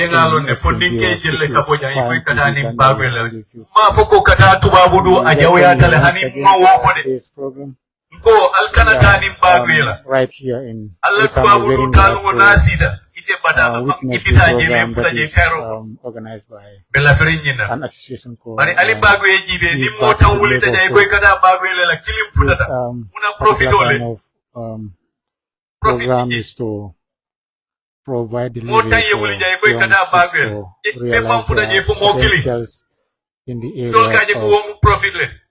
ngalo ne fondinke jelle kaboja yi katani bagwela ma foko kata tubabudu ajaw tale hani ma wofode ko alkana tani bagwela right here in Allah tubabudu talu nasida ite bada ifita jeme futa je kairo organized by bella ferinyina an association called bari ali bagwe jibe ni mo tan wulita jay koy kata bagwela la kilim futa una profitole program is to provide delivery for young kids to realize their potentials in the areas of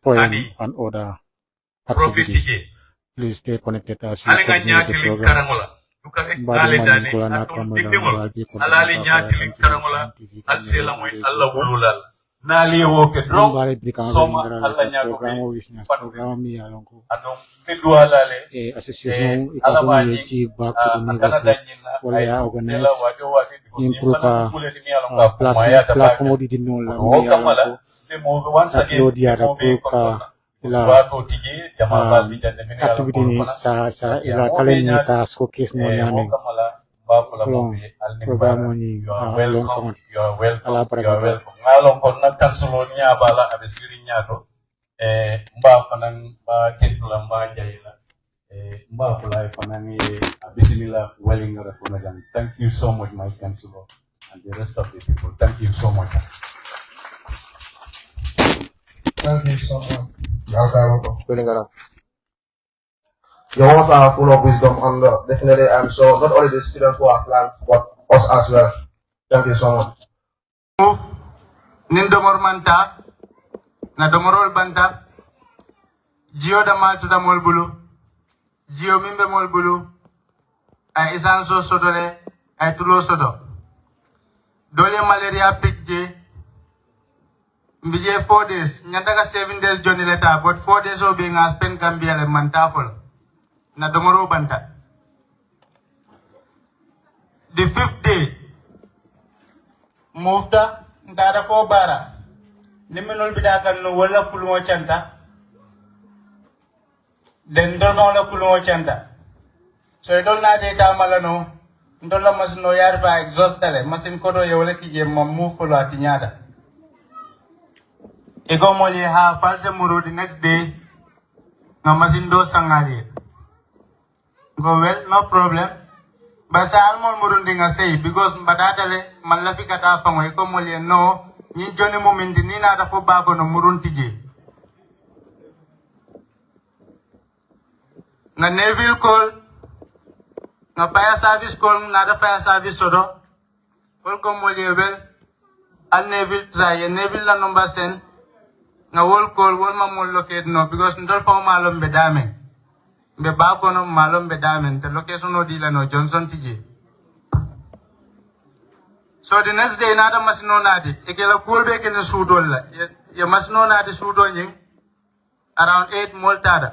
poem and other activities. Please stay connected as we continue the program. Badi mani kulana kamala bagi kulana TV Nali woke drop soma alla nyaako program mi alonko adon pedwala le association ikaboni ci back to the wala ya organize improve platform di dinno la mi alonko upload ya rapuka la activity ni sa ila kalen ni sa showcase mo nyame program ni long comment ala para ngalong kon nak kansulo nya bala abe sirinya to mba fanan ba tentula mba jayla mba fulay fanan bismillah welling rafunagan. Thank you so much my councilor and the rest of the people. Thank you so much. Thank you so much. Your words are full of wisdom and definitely I'm sure not only the students who have learned but us as well. Thank you so much. Nin domor manta na domorol banta jio da maltu da mol bulu jio mimbe mol bulu ay isanso sodole ay tulo sodo dole malaria pikje mbije 4 days nyanda ka 7 days joni leta but 4 days o being spend Gambia le manta fol na domoro banta the 5th day mufta ndara ko bara liminol bidakan no wala kulmo chanta den dono la kulmo chanta so don na de tamala no ndola masno yar ba exhaustale masin kodo yewle kije mamu ko la tinyada ego moli ha false muru the next day na masin do sangale go well no problem basa almol murundi nga say because mbadadale malafi kata fango eko moli no ni joni mumindi ni na da fo bago no murunti je nga neville call nga fire service call na da fire service sodo kol ko moli wel al neville try neville la number sen nga wol call wol ma mol locate no because ndol fa malom be dame be bago no malom be dame te location no dila no Johnson tije. So the next day nada masino nadi ekela kulbe kene sudol la ya masino nadi sudo nying around 8 moltada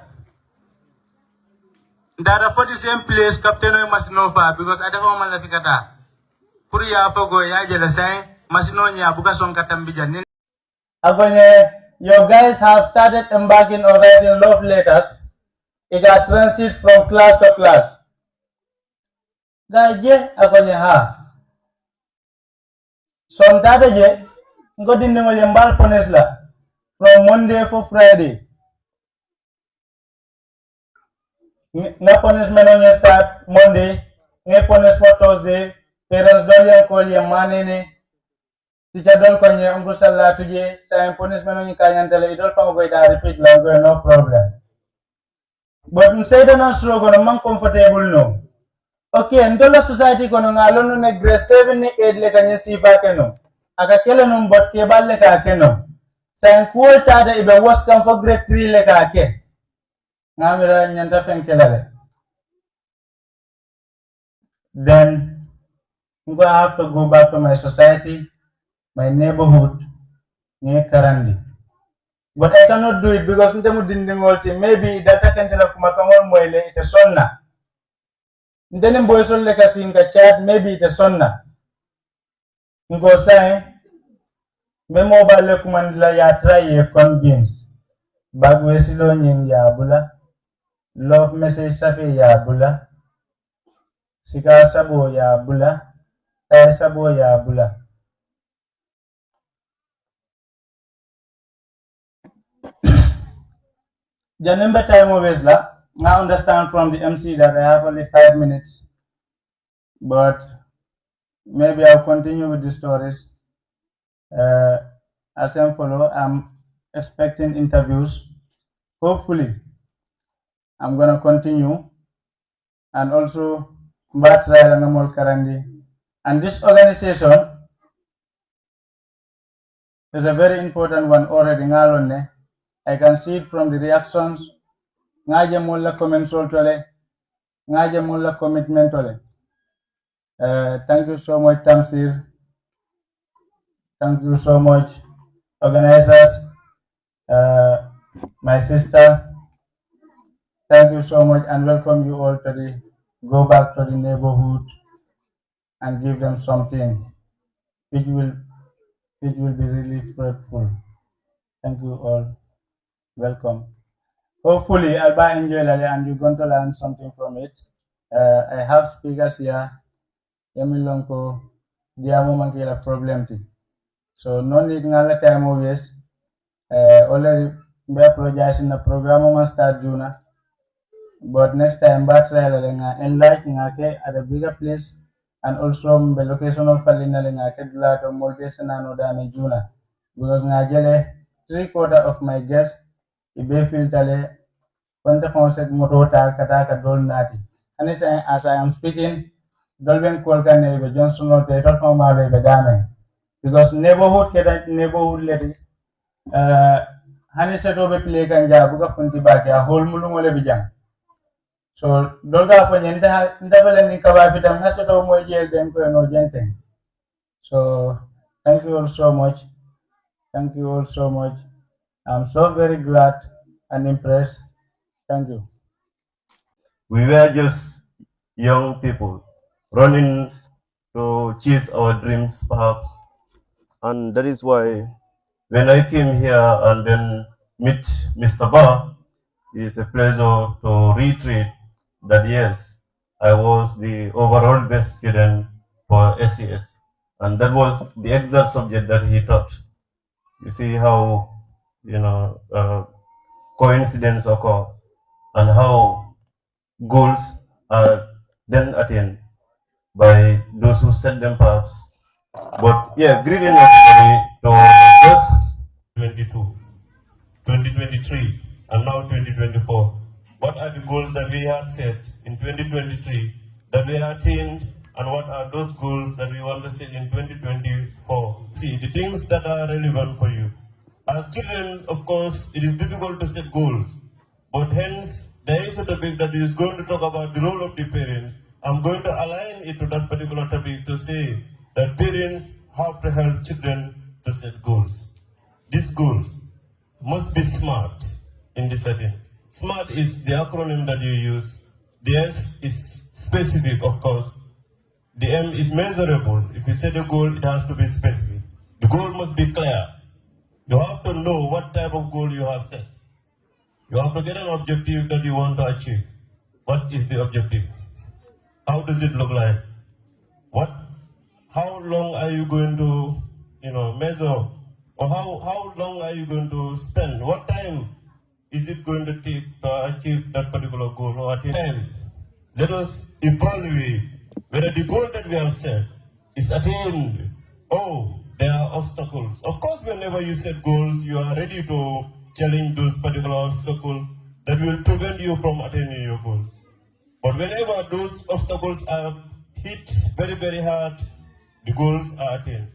ndada for the same place captain o masino fa because ada ko man la fikata pour ya fago ya jela sai masino nya buka son katam bijan agonye you guys have started embarking on writing love letters. It got transit from class to class. Gaje agonye ha son data je ngodi ngol yambal pones la from Monday for Friday na pones menon start Monday nge pones for Thursday parents don ya call ya manene teacher don ko nye ngu sala tuje sa pones menon ka yantale idol pa go da repeat la go no problem but say the no slogan man comfortable no. Okay, ndola society kono ngalono ne grade 7 ni 8 le kanye sifa keno. Aka kele no mbot ke balle ka keno. Sen kuota da ibe was come for grade 3 le ka ke. Ngamira nyanda fenkelale. Then I'm going to have to go back to my society, my neighborhood, near Karandi. But I cannot do it because maybe data can tell moile it is sonna. Then boys will like us in the chat, maybe it is sonna. Go say Memo Balekumandla ya try a convince. Bagwesilon yabula. Love message safi yabula. Sika sabo yabula. Taisabo ya bula. Janimba time always la. I understand from the MC that I have only 5 minutes, but maybe I'll continue with the stories. As I follow, I'm expecting interviews. Hopefully, I'm gonna continue, and also Mbatra Langamol Karandi. And this organization is a very important one already. I can see it from the reactions. Ngaje mulla comment soltole, ngaje mulla commitment tole. Thank you so much, Tamsir. Thank you so much, organizers. My sister. Thank you so much, and welcome you all to the go back to the neighborhood and give them something which will be really fruitful. Thank you all. Welcome. Hopefully, I'll enjoy it and you're going to learn something from it. I have speakers here. Yamilonko, Diamo Mankila problem. So, no need to time always. Already, we apologize in the program will start June. But next time, enlarge at a bigger place and also the location of Falina Kedula to Moldes and Anodane Juna. Because Najele, 3/4 of my guests, Ibe Filtale, Ponte Fonset Motota, Kataka Dolnati. And as I am speaking, Dolben Kolka neighbor Johnson or Tato Tomale Bedame. Because neighborhood lady, Hani Setobe Play Kanja, Buka Funtibaki, a whole Mulumole Bijang. So, Dolga for Yenta, Double and Nikavafita, Masato Mojel, Demko, no Gente. So, thank you all so much. Thank you all so much. I'm so very glad and impressed. Thank you. We were just young people running to chase our dreams, perhaps. And that is why when I came here and then meet Mr. Ba, it's a pleasure to reiterate that yes, I was the overall best student for SES. And that was the exact subject that he taught. You see how, coincidence occur and how goals are then attained by those who set them perhaps. But yeah, greeting everybody to just 2023, and now 2024. What are the goals that we had set in 2023 that we attained, and what are those goals that we want to set in 2024? See, the things that are relevant for you. As children, of course, it is difficult to set goals, but hence, there is a topic that is going to talk about the role of the parents. I'm going to align it to that particular topic to say that parents have to help children to set goals. These goals must be SMART in the setting. SMART is the acronym that you use. The S is specific, of course. The M is measurable. If you set a goal, it has to be specific. The goal must be clear. You have to know what type of goal you have set. You have to get an objective that you want to achieve. What is the objective? How does it look like? How long are you going to, measure? Or how long are you going to spend? What time is it going to take to achieve that particular goal? Or at the end, let us evaluate whether the goal that we have set is attained. Oh, there are obstacles. Of course, whenever you set goals, you are ready to challenge those particular obstacles that will prevent you from attaining your goals. But whenever those obstacles are hit very, very hard, the goals are attained.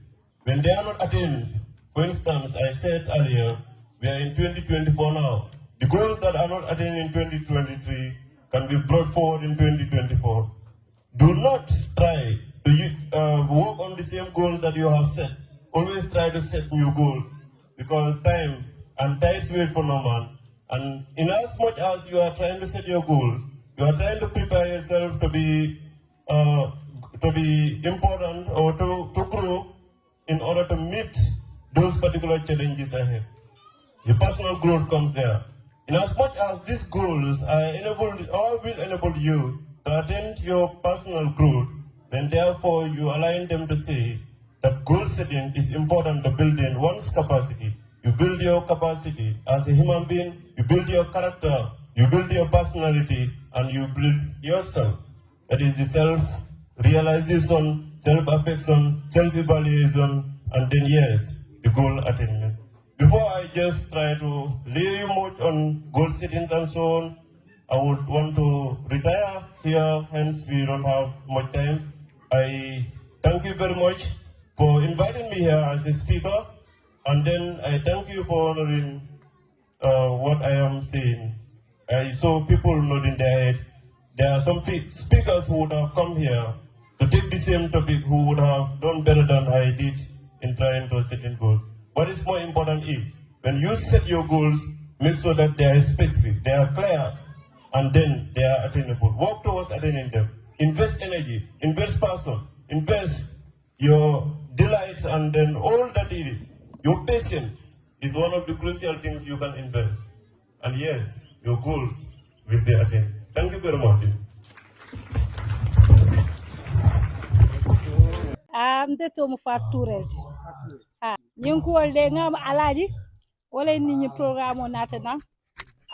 When they are not attained, for instance, I said earlier, we are in 2024 now. The goals that are not attained in 2023 can be brought forward in 2024. Do not try to work on the same goals that you have set. Always try to set new goals, because time and times wait for no man. And in as much as you are trying to set your goals, you are trying to prepare yourself to be important or to grow in order to meet those particular challenges ahead. Your personal growth comes there. In as much as these goals are enabled or will enable you to attain your personal growth, then therefore you align them to say that goal setting is important to building one's capacity. You build your capacity as a human being, you build your character, you build your personality, and you build yourself. That is the self-realization, self-affection, self-evaluation, and then yes, the goal attainment. Before I just try to lay you much on goal settings and so on, I would want to retire here, hence we don't have much time. I thank you very much for inviting me here as a speaker, and then I thank you for honoring what I am saying. I saw people nodding their heads. There are some speakers who would have come here to take the same topic who would have done better than I did in trying to set in goals. What is more important is, when you set your goals, make sure that they are specific, they are clear, and then they are attainable. Work towards attaining them. Invest energy, invest passion, invest your delights, and then all that it is. Your patience is one of the crucial things you can invest. And yes, your goals will be attained. Thank you very much. de to mu fat tourel ha ñing ko de ngam alaji wala nit ñi programme natana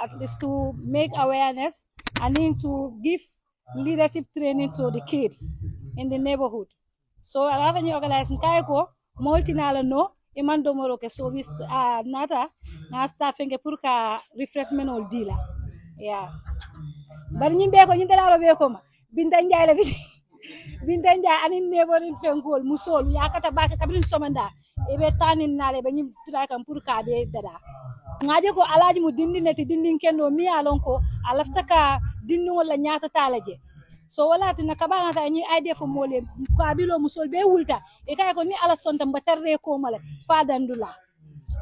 at least to make awareness and then to give leadership training to the kids in the neighborhood. So ala ñu organize kay ko multinala no e man do moro ke so bis nata na staffing pour ka refreshment ol dila yeah bar ñi be ko ñi dala be ko ma binta njaay la bi binta njaay anin neighboring fengol musol yakata ba ka kabrin somanda e be tanin nale be ñi tra kam pour ka be dada ngaje ko alaji mu dindi neti dindin kendo mi alon ko alafta ka dinni wala nyaata talaje so wala tin kabana ta ñi ay defo mole ko abilo musol be wulta e kay ko ni ala sonta mbatarre ko mala fadandula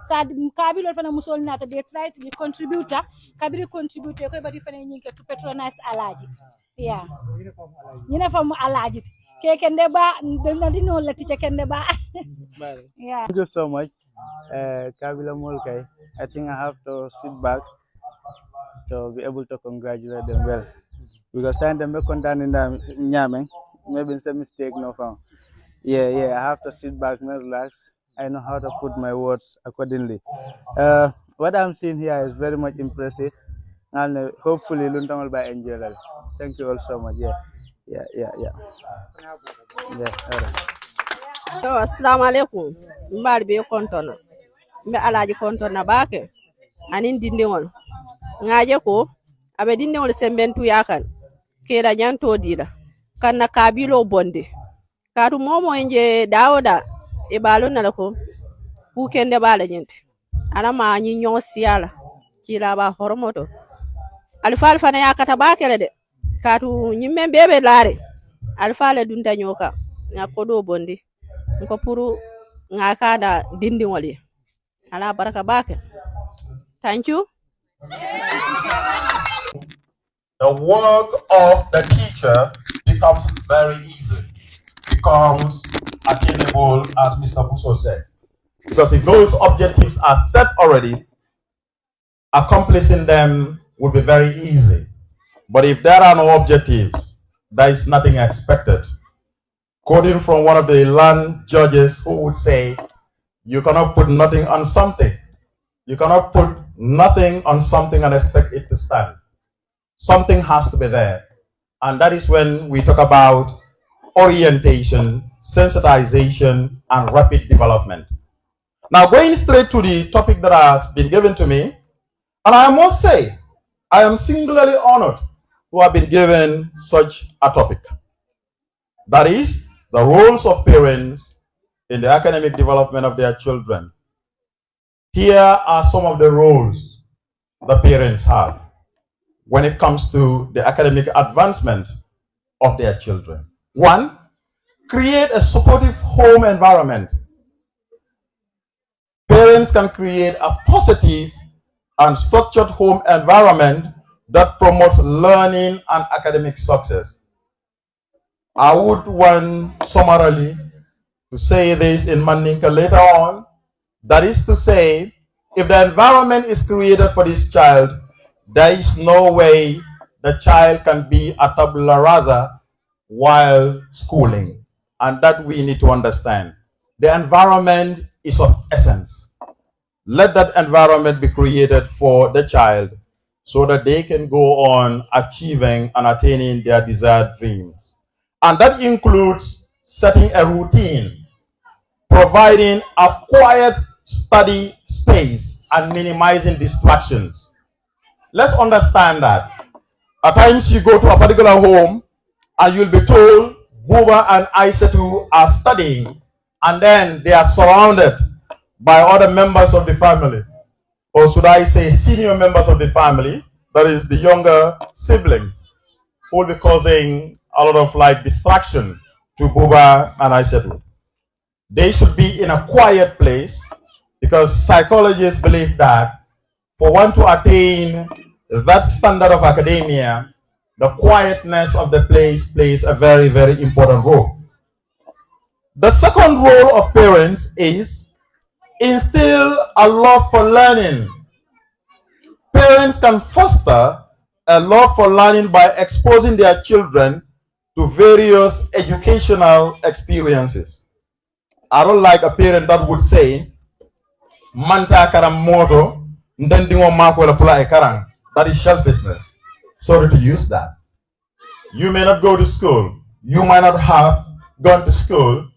sa kabilo fana musol nata they try to be contributor kabiri contributor ko bari fana ñi ke to patronize alaji yeah ñina fam alaji ke kende ba dino la ti kende ba yeah. Thank you so much Kabila Molkay. I think I have to sit back to be able to congratulate them well because I them content in the nyame maybe it's a mistake no found. Yeah I have to sit back and relax. I know how to put my words accordingly. What I'm seeing here is very much impressive and hopefully Luntang will buy enjoy. Thank you all so much. Yeah. All right. So, assalamu alaikum. Mbar be kontona. Mbe alaji kontona bake. Anin dindingol. Ngaje ko abe dindingol sembentu yakan. Keda nyanto dila. Kana kabilo bonde. Kadu momo nje daoda e balo nalako. Ku kende bala nyente. Ana ma nyi nyosiala. Kila ba hormoto. Alfalfa na yakata bake lede. Kadu nyimme bebe lare. Alfala dunta nyoka. Ngakodo bonde. Nko puru ngakada dindi wali ala baraka bake. Thank you. The work of the teacher becomes very easy, becomes attainable, as Mr. Busso said. Because if those objectives are set already, accomplishing them would be very easy. But if there are no objectives, there is nothing expected. Quoting from one of the land judges who would say, you cannot put nothing on something. You cannot put nothing on something and expect it to stand. Something has to be there. And that is when we talk about orientation, sensitization, and rapid development. Now, going straight to the topic that has been given to me, and I must say, I am singularly honored to have been given such a topic. That is, the roles of parents in the academic development of their children. Here are some of the roles the parents have when it comes to the academic advancement of their children. 1, create a supportive home environment. Parents can create a positive and structured home environment that promotes learning and academic success. I would want summarily to say this in Mandinka later on. That is to say, if the environment is created for this child, there is no way the child can be a tabula rasa while schooling, and that we need to understand. The environment is of essence. Let that environment be created for the child so that they can go on achieving and attaining their desired dreams. And that includes setting a routine, providing a quiet study space, and minimizing distractions. Let's understand that. At times you go to a particular home and you'll be told Buba and Aisatu are studying, and then they are surrounded by other members of the family, or should I say senior members of the family, that is the younger siblings, who will be causing a lot of like distraction to Buba and Aisatu. They should be in a quiet place, because psychologists believe that for one to attain that standard of academia, the quietness of the place plays a very, very important role. The second role of parents is instill a love for learning. Parents can foster a love for learning by exposing their children to various educational experiences. I don't like a parent that would say, Manta karam moto, ndendingo mako la pula e karang. That is selfishness. Sorry to use that. You may not go to school. You might not have gone to school,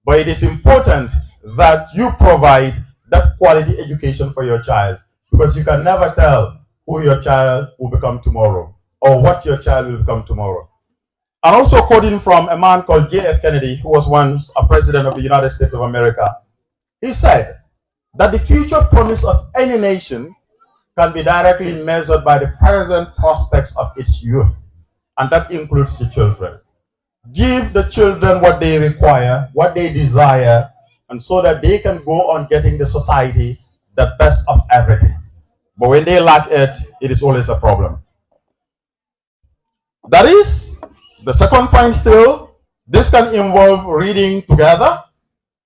but it is important that you provide that quality education for your child, because you can never tell who your child will become tomorrow or what your child will become tomorrow. And also quoting from a man called J.F. Kennedy, who was once a president of the United States of America, he said that the future promise of any nation can be directly measured by the present prospects of its youth, and that includes the children. Give the children what they require, what they desire, and so that they can go on getting the society the best of everything. But when they lack it, it is always a problem. That is the second point still. This can involve reading together.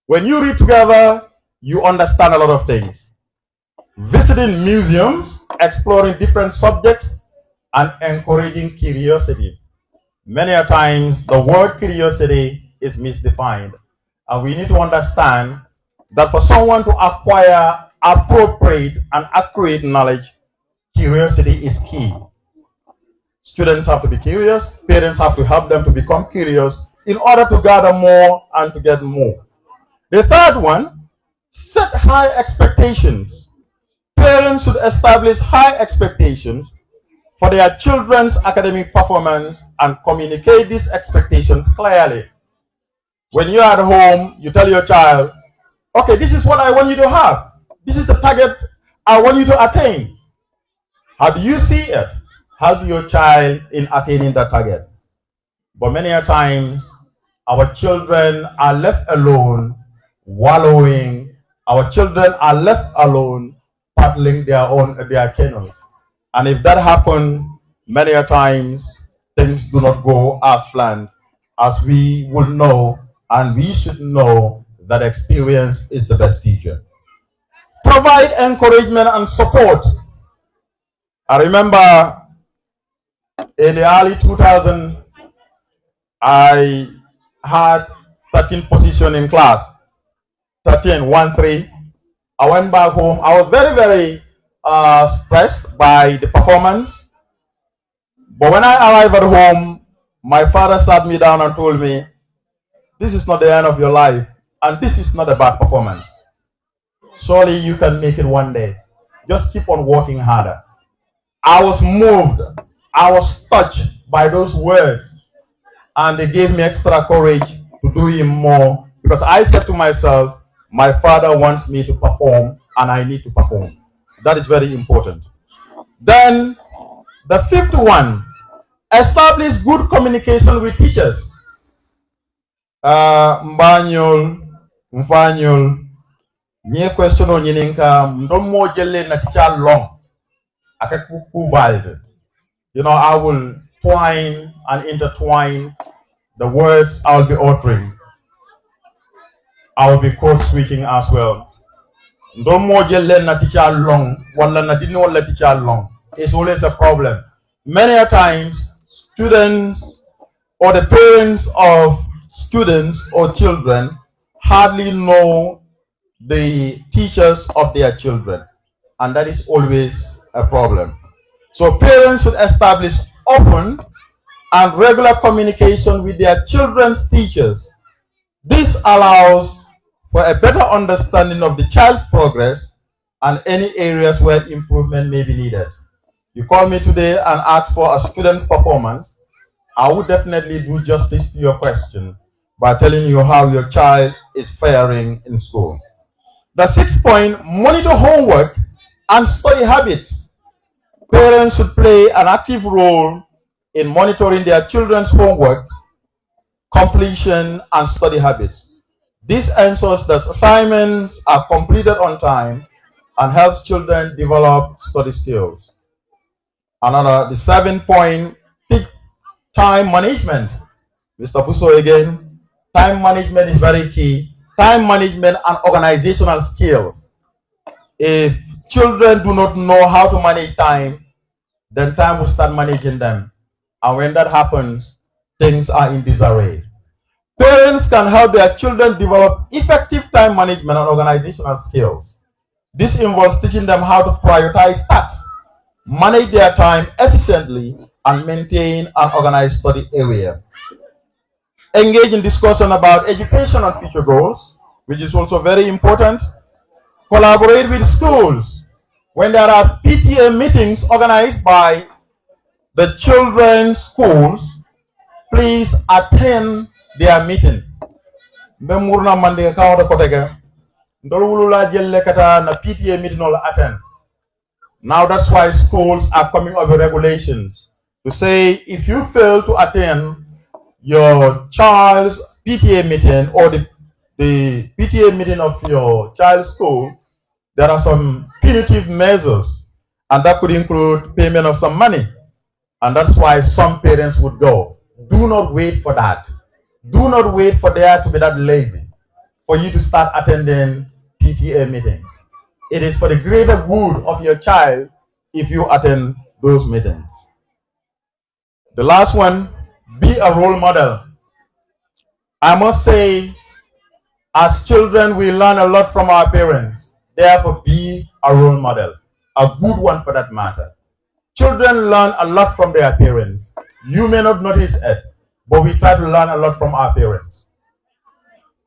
When you read together, you understand a lot of things. Visiting museums, exploring different subjects, and encouraging curiosity. Many a times, the word curiosity is misdefined. And we need to understand that for someone to acquire appropriate and accurate knowledge, curiosity is key. Students have to be curious. Parents have to help them to become curious in order to gather more and to get more. The third one, set high expectations. Parents should establish high expectations for their children's academic performance and communicate these expectations clearly. When you're at home, you tell your child, okay, this is what I want you to have. This is the target I want you to attain. How do you see it? Help your child in attaining that target. But many a times, our children are left alone, wallowing. Our children are left alone, paddling their canoes. And if that happens, many a times, things do not go as planned. As we would know, and we should know, that experience is the best teacher. Provide encouragement and support. I remember in the early 2000s, I had 13th position in class. 1-3. I went back home. I was very, very stressed by the performance. But when I arrived at home, my father sat me down and told me, this is not the end of your life, and this is not a bad performance. Surely you can make it one day. Just keep on working harder. I was moved. I was touched by those words, and they gave me extra courage to do even more, because I said to myself, my father wants me to perform, and I need to perform. That is very important. Then, the fifth one, establish good communication with teachers. Mbanyol, mfanyol, nye question o nyininka, mdomo jelle na teacher long. You know, I will twine and intertwine the words I will be uttering. I will be code switching as well. Ndomo jelle na teacher long, wala na dino wala teacher long. It's always a problem. Many a times, students or the parents of students or children hardly know the teachers of their children, and that is always a problem. So parents should establish open and regular communication with their children's teachers. This allows for a better understanding of the child's progress and any areas where improvement may be needed. You call me today and ask for a student's performance, I would definitely do justice to your question by telling you how your child is faring in school. The 6th point, monitor homework and study habits. Parents should play an active role in monitoring their children's homework, completion, and study habits. This ensures that assignments are completed on time and helps children develop study skills. The 7th point, time management. Mr. Busso again, time management is very key. Time management and organizational skills. If children do not know how to manage time, then time will start managing them. And when that happens, things are in disarray. Parents can help their children develop effective time management and organizational skills. This involves teaching them how to prioritize tasks, manage their time efficiently, and maintain an organized study area. Engage in discussion about education and future goals, which is also very important. Collaborate with schools. When there are PTA meetings organized by the children's schools, please attend their meeting. Memurna mande kawata kotega ndolulula jelle kata na PTA meeting all attend. Now that's why schools are coming up with regulations to say if you fail to attend your child's PTA meeting or the PTA meeting of your child's school, there are some punitive measures, and that could include payment of some money. And that's why some parents would go. Do not wait for that. Do not wait for there to be that levy for you to start attending PTA meetings. It is for the greater good of your child if you attend those meetings. The last one, be a role model. I must say, as children, we learn a lot from our parents. Therefore, be a role model, a good one for that matter. Children learn a lot from their parents. You may not notice it, but we try to learn a lot from our parents.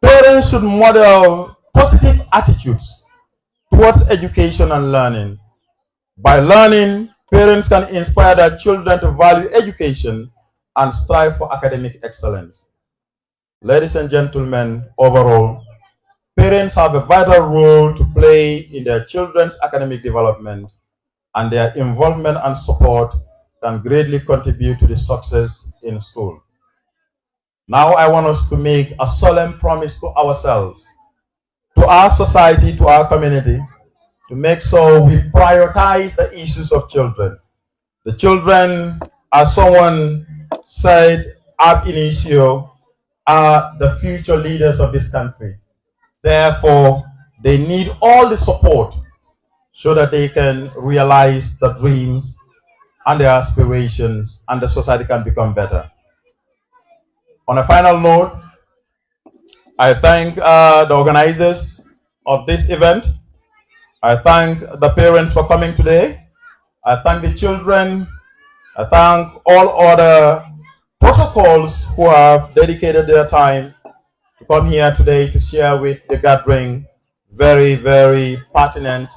Parents should model positive attitudes towards education and learning. By learning, parents can inspire their children to value education and strive for academic excellence. Ladies and gentlemen, overall, parents have a vital role to play in their children's academic development, and their involvement and support can greatly contribute to the success in school. Now I want us to make a solemn promise to ourselves, to our society, to our community, to make sure we prioritize the issues of children. The children, as someone said ab initio, are the future leaders of this country. Therefore, they need all the support so that they can realize the dreams and their aspirations, and the society can become better. On a final note, I thank the organizers of this event. I thank the parents for coming today. I thank the children. I thank all other protocols who have dedicated their time to come here today to share with the gathering very, very pertinent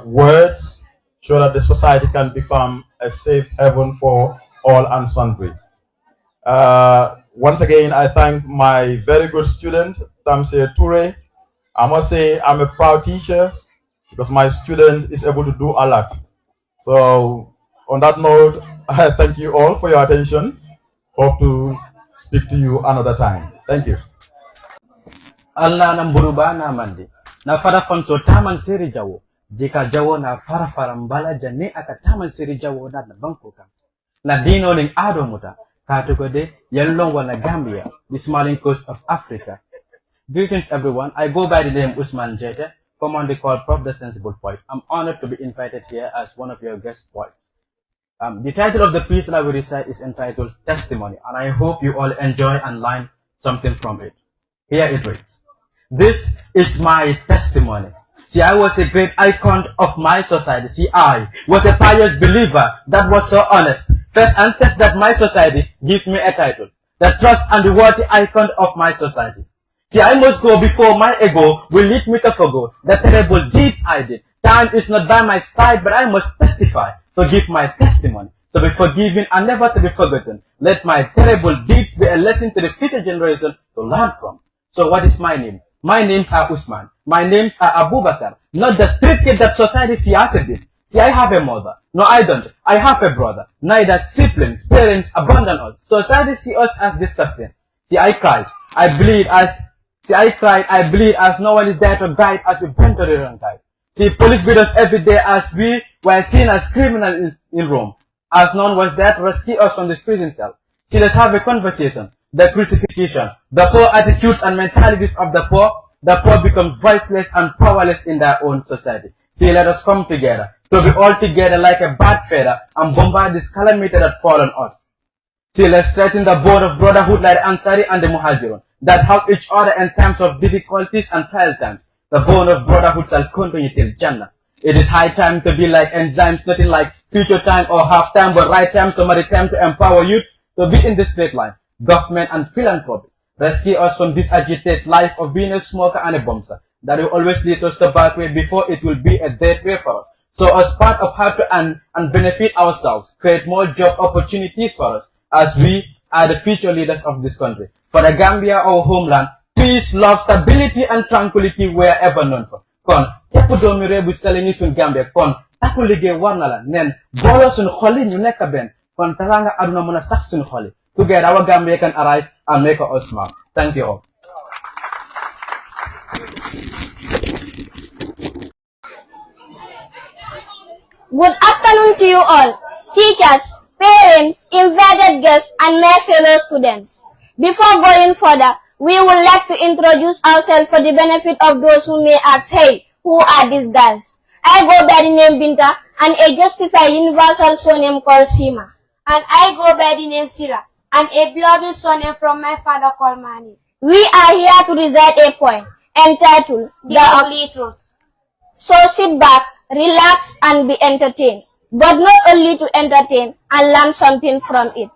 words so that the society can become a safe haven for all and sundry. Once again, I thank my very good student, Tamse Toure. I must say I'm a proud teacher because my student is able to do a lot. So on that note, I thank you all for your attention. Hope to speak to you another time. Thank you. Allah na mburuba na mandi. Na fara fanso taman siri jawo. Jika jawo na fara fara mbala jane aka taman siri jawo na bankoka. Na dino ning ado muta. Katugode yelong wana Gambia, the smiling coast of Africa. Greetings everyone. I go by the name Usman Jete, commonly called Prof. The Sensible Poet. I'm honored to be invited here as one of your guest poets. The title of the piece that I will recite is entitled Testimony, and I hope you all enjoy and learn something from it. Here it reads. This is my testimony. See, I was a great icon of my society. See, I was a pious believer that was so honest. First and test that my society gives me a title. The trust and the worthy icon of my society. See, I must go before my ego will lead me to forgo the terrible deeds I did. Time is not by my side, but I must testify to give my testimony, to be forgiven and never to be forgotten. Let my terrible deeds be a lesson to the future generation to learn from. So what is my name? My names are Usman. My names are Abubakar. Not the street kid that society sees as a did. See, I have a mother. No, I don't. I have a brother. Neither siblings, parents abandon us. Society sees us as disgusting. See, I cried. I bleed as no one is there to guide as we bend to the wrong guide. See, police beat us every day as we were seen as criminals in Rome. As none was there to rescue us from this prison cell. See, let's have a conversation. The crucifixion, the poor attitudes and mentalities of the poor becomes voiceless and powerless in their own society. See, let us come together, to be all together like a bad feather and bombard this calamity that fall on us. See, let's strengthen the bond of brotherhood like the Ansari and the Muhajirun, that help each other in times of difficulties and trial times. The bond of brotherhood shall continue till Jannah. It is high time to be like enzymes, nothing like future time or half time, but right time to marry time to empower youth to be in the straight line. Government and philanthropy rescue us from this agitated life of being a smoker and a bouncer that will always lead us to backway before it will be a dead way for us. So as part of how to earn and benefit ourselves, create more job opportunities for us as we are the future leaders of this country. For the Gambia, our homeland, peace, love, stability and tranquility wherever known for. Kon, tepu doomi réew bu sell ni sun Gambia, kon, taku liggéey war na la, nen, boolo sun xoli ñu nekk benn, kon taranga aduna mën a sax sun xoli. Together, our Gambia can arise and make us smile. Thank you all. Good afternoon to you all, teachers, parents, invited guests, and my fellow students. Before going further, we would like to introduce ourselves for the benefit of those who may ask, hey, who are these guys? I go by the name Binta, and a justified universal surname called Sima. And I go by the name Sira, and a beloved surname from my father called Mani. We are here to recite a poem entitled The Ugly Truth. So sit back, relax, and be entertained. But not only to entertain and learn something from it.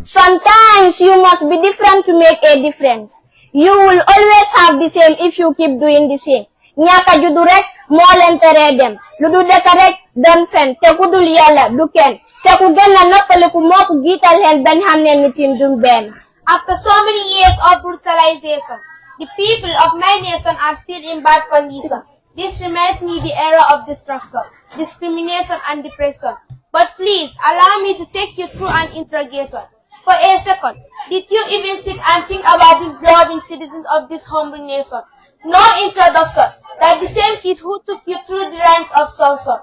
Sometimes you must be different to make a difference. You will always have the same if you keep doing the same. Ñaka judu rek mo len tere dem lu du deka rek dem fen te ku dul yalla du ken te ku genna noppaliku moo ko giital hen ben xamne nitin dum ben. After so many years of brutalization, the people of my nation are still in bad condition. This reminds me the era of destruction, discrimination and depression. But please allow me to take you through an interrogation. For a second, did you even sit and think about these beloved citizens of this humble nation? No introduction, like the same kid who took you through the ranks of Solson.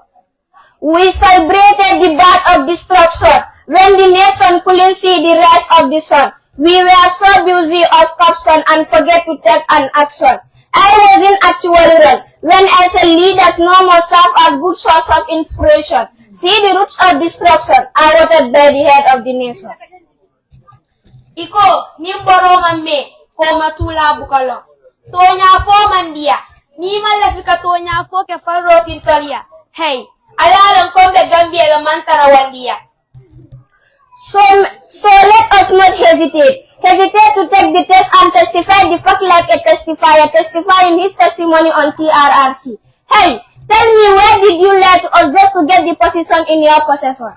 We celebrated the birth of destruction when the nation couldn't see the rise of the sun. We were so busy of caption and forget to take an action. I wasn't actually wrong when I said leaders no more serve as good source of inspiration. See the roots of destruction are rooted by the head of the nation. Iko, nimboro mamme, koma tula bukalo. Tonya fo mandia, ni malafika tonya fo ke faro kintoria. Hey, alalang kombe Gambia la mantara wandia. So let us not hesitate. Hesitate to take the test and testify the fact like a testifier, testifying his testimony on TRRC. Hey, tell me where did you lie to us just to get the position in your possession?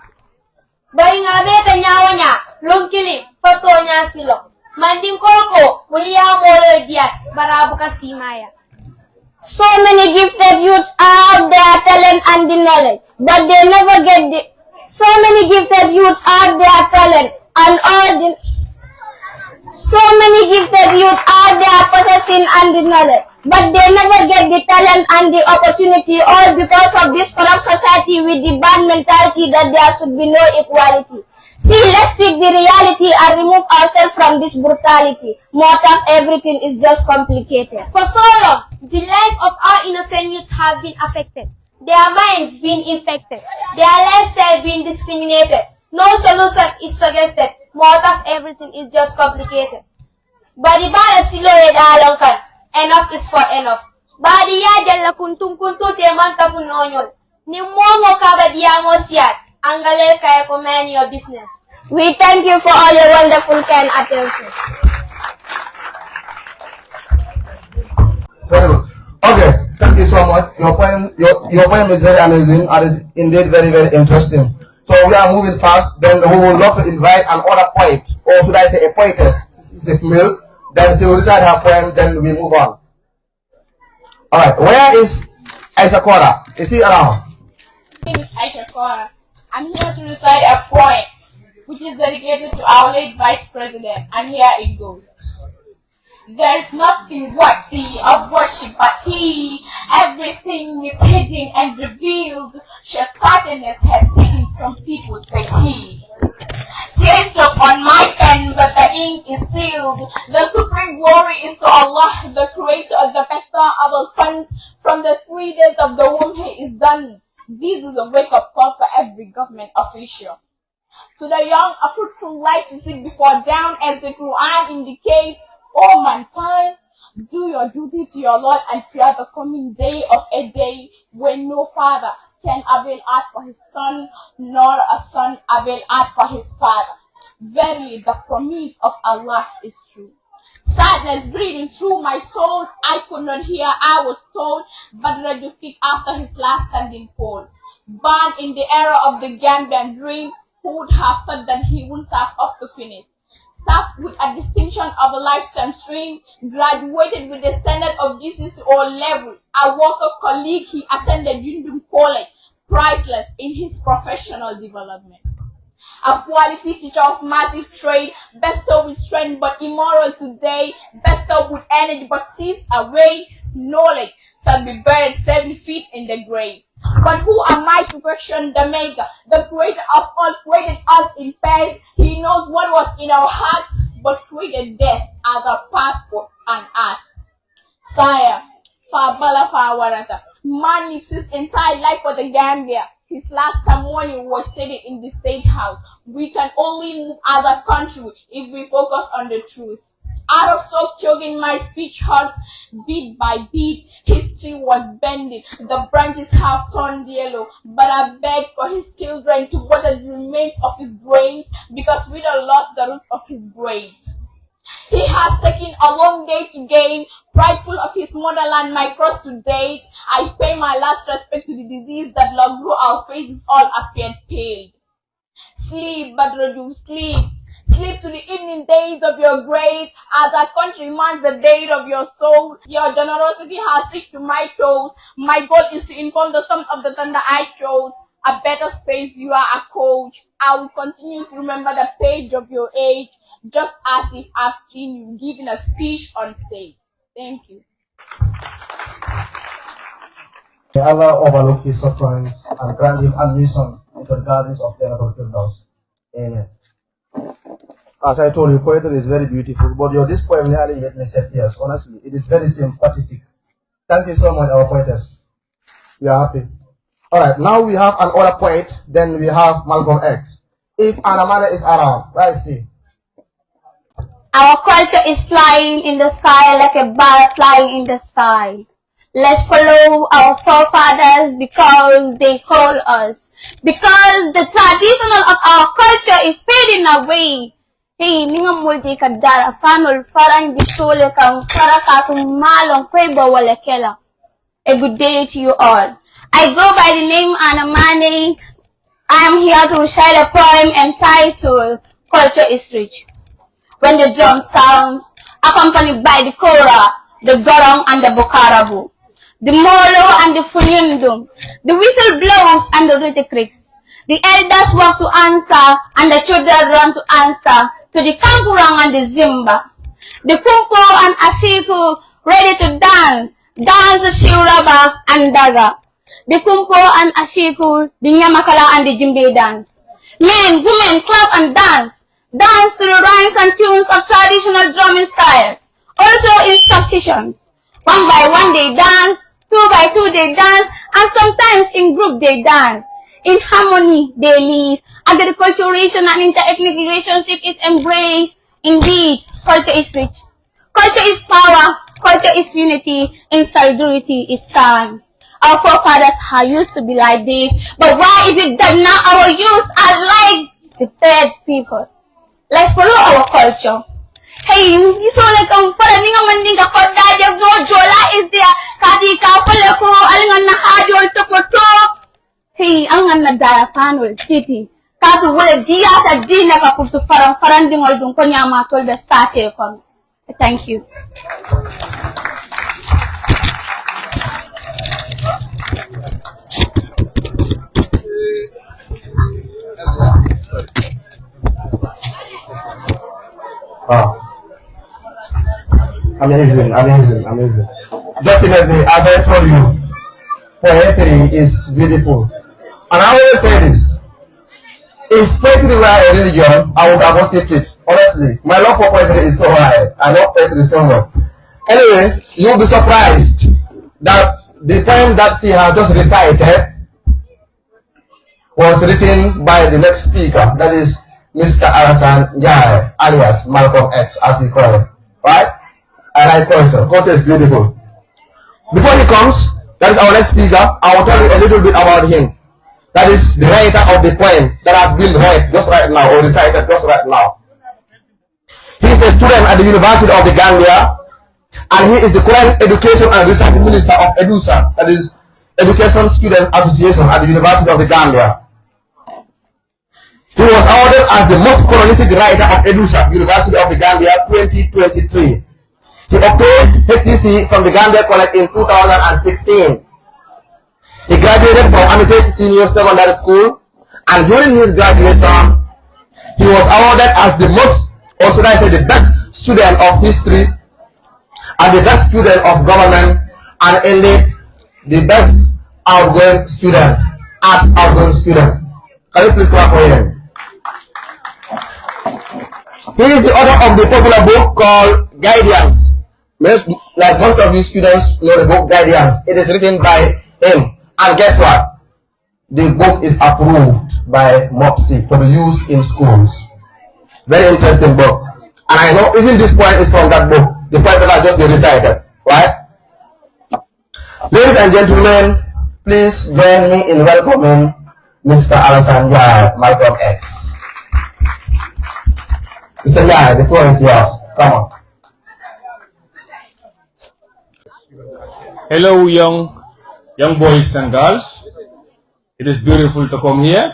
Bari nga beta nyawanya, lungkili, patonya silo. Manding kolko, mulia molo diat, barabu kasimaya. So many gifted youths have their talent and the knowledge, but they never get the... So many gifted youths have their talent and all the... So many gifted youth are there possessing and the knowledge, but they never get the talent and the opportunity, all because of this corrupt society with the bad mentality that there should be no equality. See, let's speak the reality and remove ourselves from this brutality. More than everything is just complicated. For so long, the life of our innocent youth have been affected. their minds being infected, their lifestyle being discriminated. No solution is suggested. More of everything is just complicated. Badi bada silo edalongkan. Enough is for enough. Badi ya jalla kuntum kuntu te manta funonyol. Ni momo kabadiamo siat. Angale kaya comment your business. We thank you for all your wonderful kind attention. Very good. Okay, thank you so much. Your poem is very amazing and is indeed very, very interesting. So we are moving fast. Then we would love to invite another poet, or should I say a poetess? She's a female. Then she will recite her poem. Then we move on. All right. Where is Aisha Kora? Is he around? My name is Aisha Kora. I'm here to recite a poem which is dedicated to our late Vice President, and here it goes. There is nothing worthy of worship but He. Everything is hidden and revealed. Shaitaness has hidden from people, say He. Tears up on my pen, but the ink is sealed. The supreme glory is to Allah, the creator of the bestower of all sons. From the 3 days of the womb He is done. This is a wake-up call for every government official. To the young, a fruitful life to sit before down, as the Quran indicates. O mankind, do your duty to your Lord and fear the coming day of a day when no father can avail aught for his son, nor a son avail aught for his father. Verily, the promise of Allah is true. Sadness breathing through my soul, I could not hear, I was told, but read the feet after his last standing pole. Born in the era of the Gambian dream, who would have thought that he would serve up to finish? Staffed with a distinction of a lifetime stream, graduated with the standard of GCSE level, a worker colleague, he attended Yundum College, priceless in his professional development. A quality teacher of massive trade, bestowed with strength but immoral today, bestowed with energy but seized away, knowledge shall be buried 7 feet in the grave. But who am I to question the Maker, the Creator of all, created us in pairs? He knows what was in our hearts, but treated death as a passport on us. Sire, Fabala Fawarata, man lives his entire life for the Gambia. His last ceremony was stated in the State House. We can only move as a country if we focus on the truth. Out of stock, choking my speech hurts, beat by beat, history was bending, the branches have turned yellow, but I beg for his children to water the remains of his grains, because we don't lost the roots of his graves. He has taken a long day to gain, prideful of his motherland, my cross to date. I pay my last respect to the disease that locked through our faces, all appeared pale. Sleep, Badruddin, sleep. Sleep to the evening days of your grave, as our country mourns the dead of your soul. Your generosity has reached to my toes. My goal is to inform the sons of the thunder I chose. A better space, you are a coach. I will continue to remember the page of your age, just as if I've seen you giving a speech on stage. Thank you. May Allah overlook his shortcomings and grant him admission into the gardens of the Honorable Firdaus. Amen. As I told you, poetry is very beautiful, but this poem nearly made me sad tears. Honestly, it is very sympathetic. Thank you so much, our poetess. We are happy. All right, now we have another poet. Then we have Malcolm X. If Anamana is around, where is he? Our culture is flying in the sky like a bird flying in the sky. Let's follow our forefathers because they call us. Because the traditional of our culture is fading away. Hey, ninga multi kadara fanol farang bisole kang farakatung malong kweba walekela. A good day to you all. I go by the name Anamane. I am here to recite a poem entitled Culture is Rich. When the drum sounds, accompanied by the kora, the gorong and the bokarabu, the molo and the funyundum, the whistle blows and the rite creaks. The elders walk to answer and the children run to answer to the kankurang and the zimba. The kumpo and asiku ready to dance the shiraba and daga. The kumpo and ashiku, the nyamakala and the jimbe dance. Men, women, clap and dance to the rhymes and tunes of traditional drumming styles, also in substitutions. One by one they dance, 2 by 2 they dance, and sometimes in group they dance. In harmony they live. Agricultural and inter-ethnic relationship is embraced. Indeed, culture is rich. Culture is power. Culture is unity. In solidarity is calm. Our forefathers used to be like this, but why is it that now our youth are like the bad people? Let's follow our culture. Hey, so like parang nga man din ka kodajag no jola is there kadi ka pala ko alingan na hadol to photo. Hey, ang na Darapanol City. Kato wala dia sa dina ka puto parang dingol dun ko nya matol da sate ko. Thank you. Amazing. Definitely, as I told you, poetry is beautiful. And I always say this, if poetry were a religion, I would have worshipped it. Honestly, my love for poetry is so high. I love poetry so much. Anyway, you'll be surprised that the poem that she has just recited was written by the next speaker, that is Mr. Alassane Njie, alias Malcolm X, as we call him. Right? I like culture. Culture is beautiful. Before he comes, that is our next speaker, I will tell you a little bit about him. That is the writer of the poem that has been read just right now, or recited just right now. He is a student at the University of the Gambia, and he is the current Education and Research Minister of EDUSA, that is Education Students Association at the University of the Gambia. He was awarded as the most prolific writer of EDUSA, University of the Gambia 2023. He obtained HTC from the Gambia College in 2016. He graduated from Armitage Senior Secondary School, and during his graduation, he was awarded as the most, or should I say the best student of history, and the best student of government, and indeed the best outgoing student, arts outgoing student. Can you please clap for him? He is the author of the popular book called Guidance. Like most of you students know the book Guidance. It is written by him. And guess what? The book is approved by MOPSI to be used in schools. Very interesting book. And I know even this point is from that book. The point that I just recited. Right? Ladies and gentlemen, please join me in welcoming Mr. Alassane Njie, Malcolm X. Mr. Njie, the floor is yours. Come on. Hello, young boys and girls. It is beautiful to come here,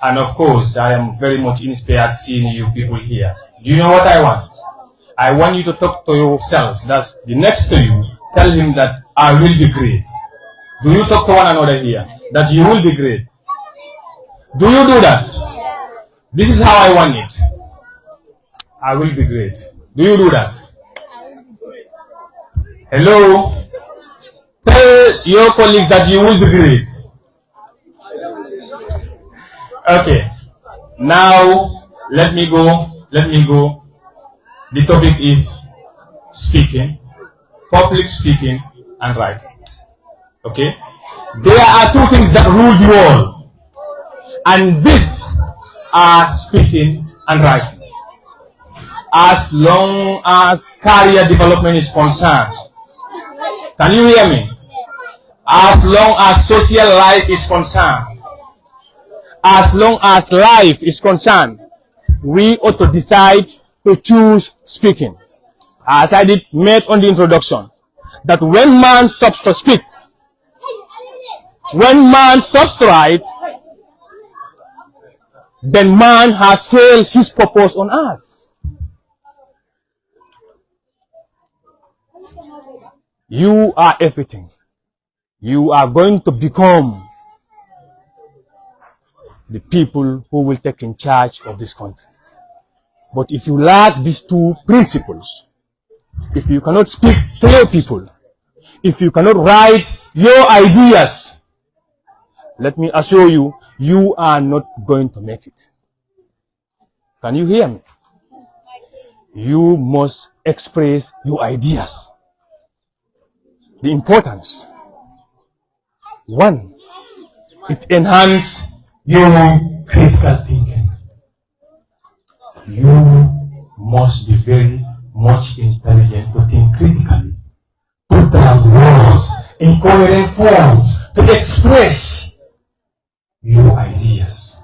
and of course, I am very much inspired seeing you people here. Do you know what I want? I want you to talk to yourselves. That's the next to you. Tell him that I will be great. Do you talk to one another here? That you will be great. Do you do that? This is how I want it. I will be great. Do you do that? Hello? Tell your colleagues that you will be great. Okay. Now, let me go. The topic is speaking, public speaking, and writing. Okay? There are two things that rule the world, and these are speaking and writing. As long as career development is concerned, can you hear me? As long as social life is concerned, as long as life is concerned, we ought to decide to choose speaking. As I did made on the introduction, that when man stops to speak, when man stops to write, then man has failed his purpose on earth. You are everything. You are going to become the people who will take in charge of this country. But if you lack these two principles, if you cannot speak to your people, if you cannot write your ideas, let me assure you, you are not going to make it. Can you hear me? You must express your ideas. The importance. One, It enhances your critical thinking. You must be very much intelligent to think critically. Put down words in coherent forms to express your ideas.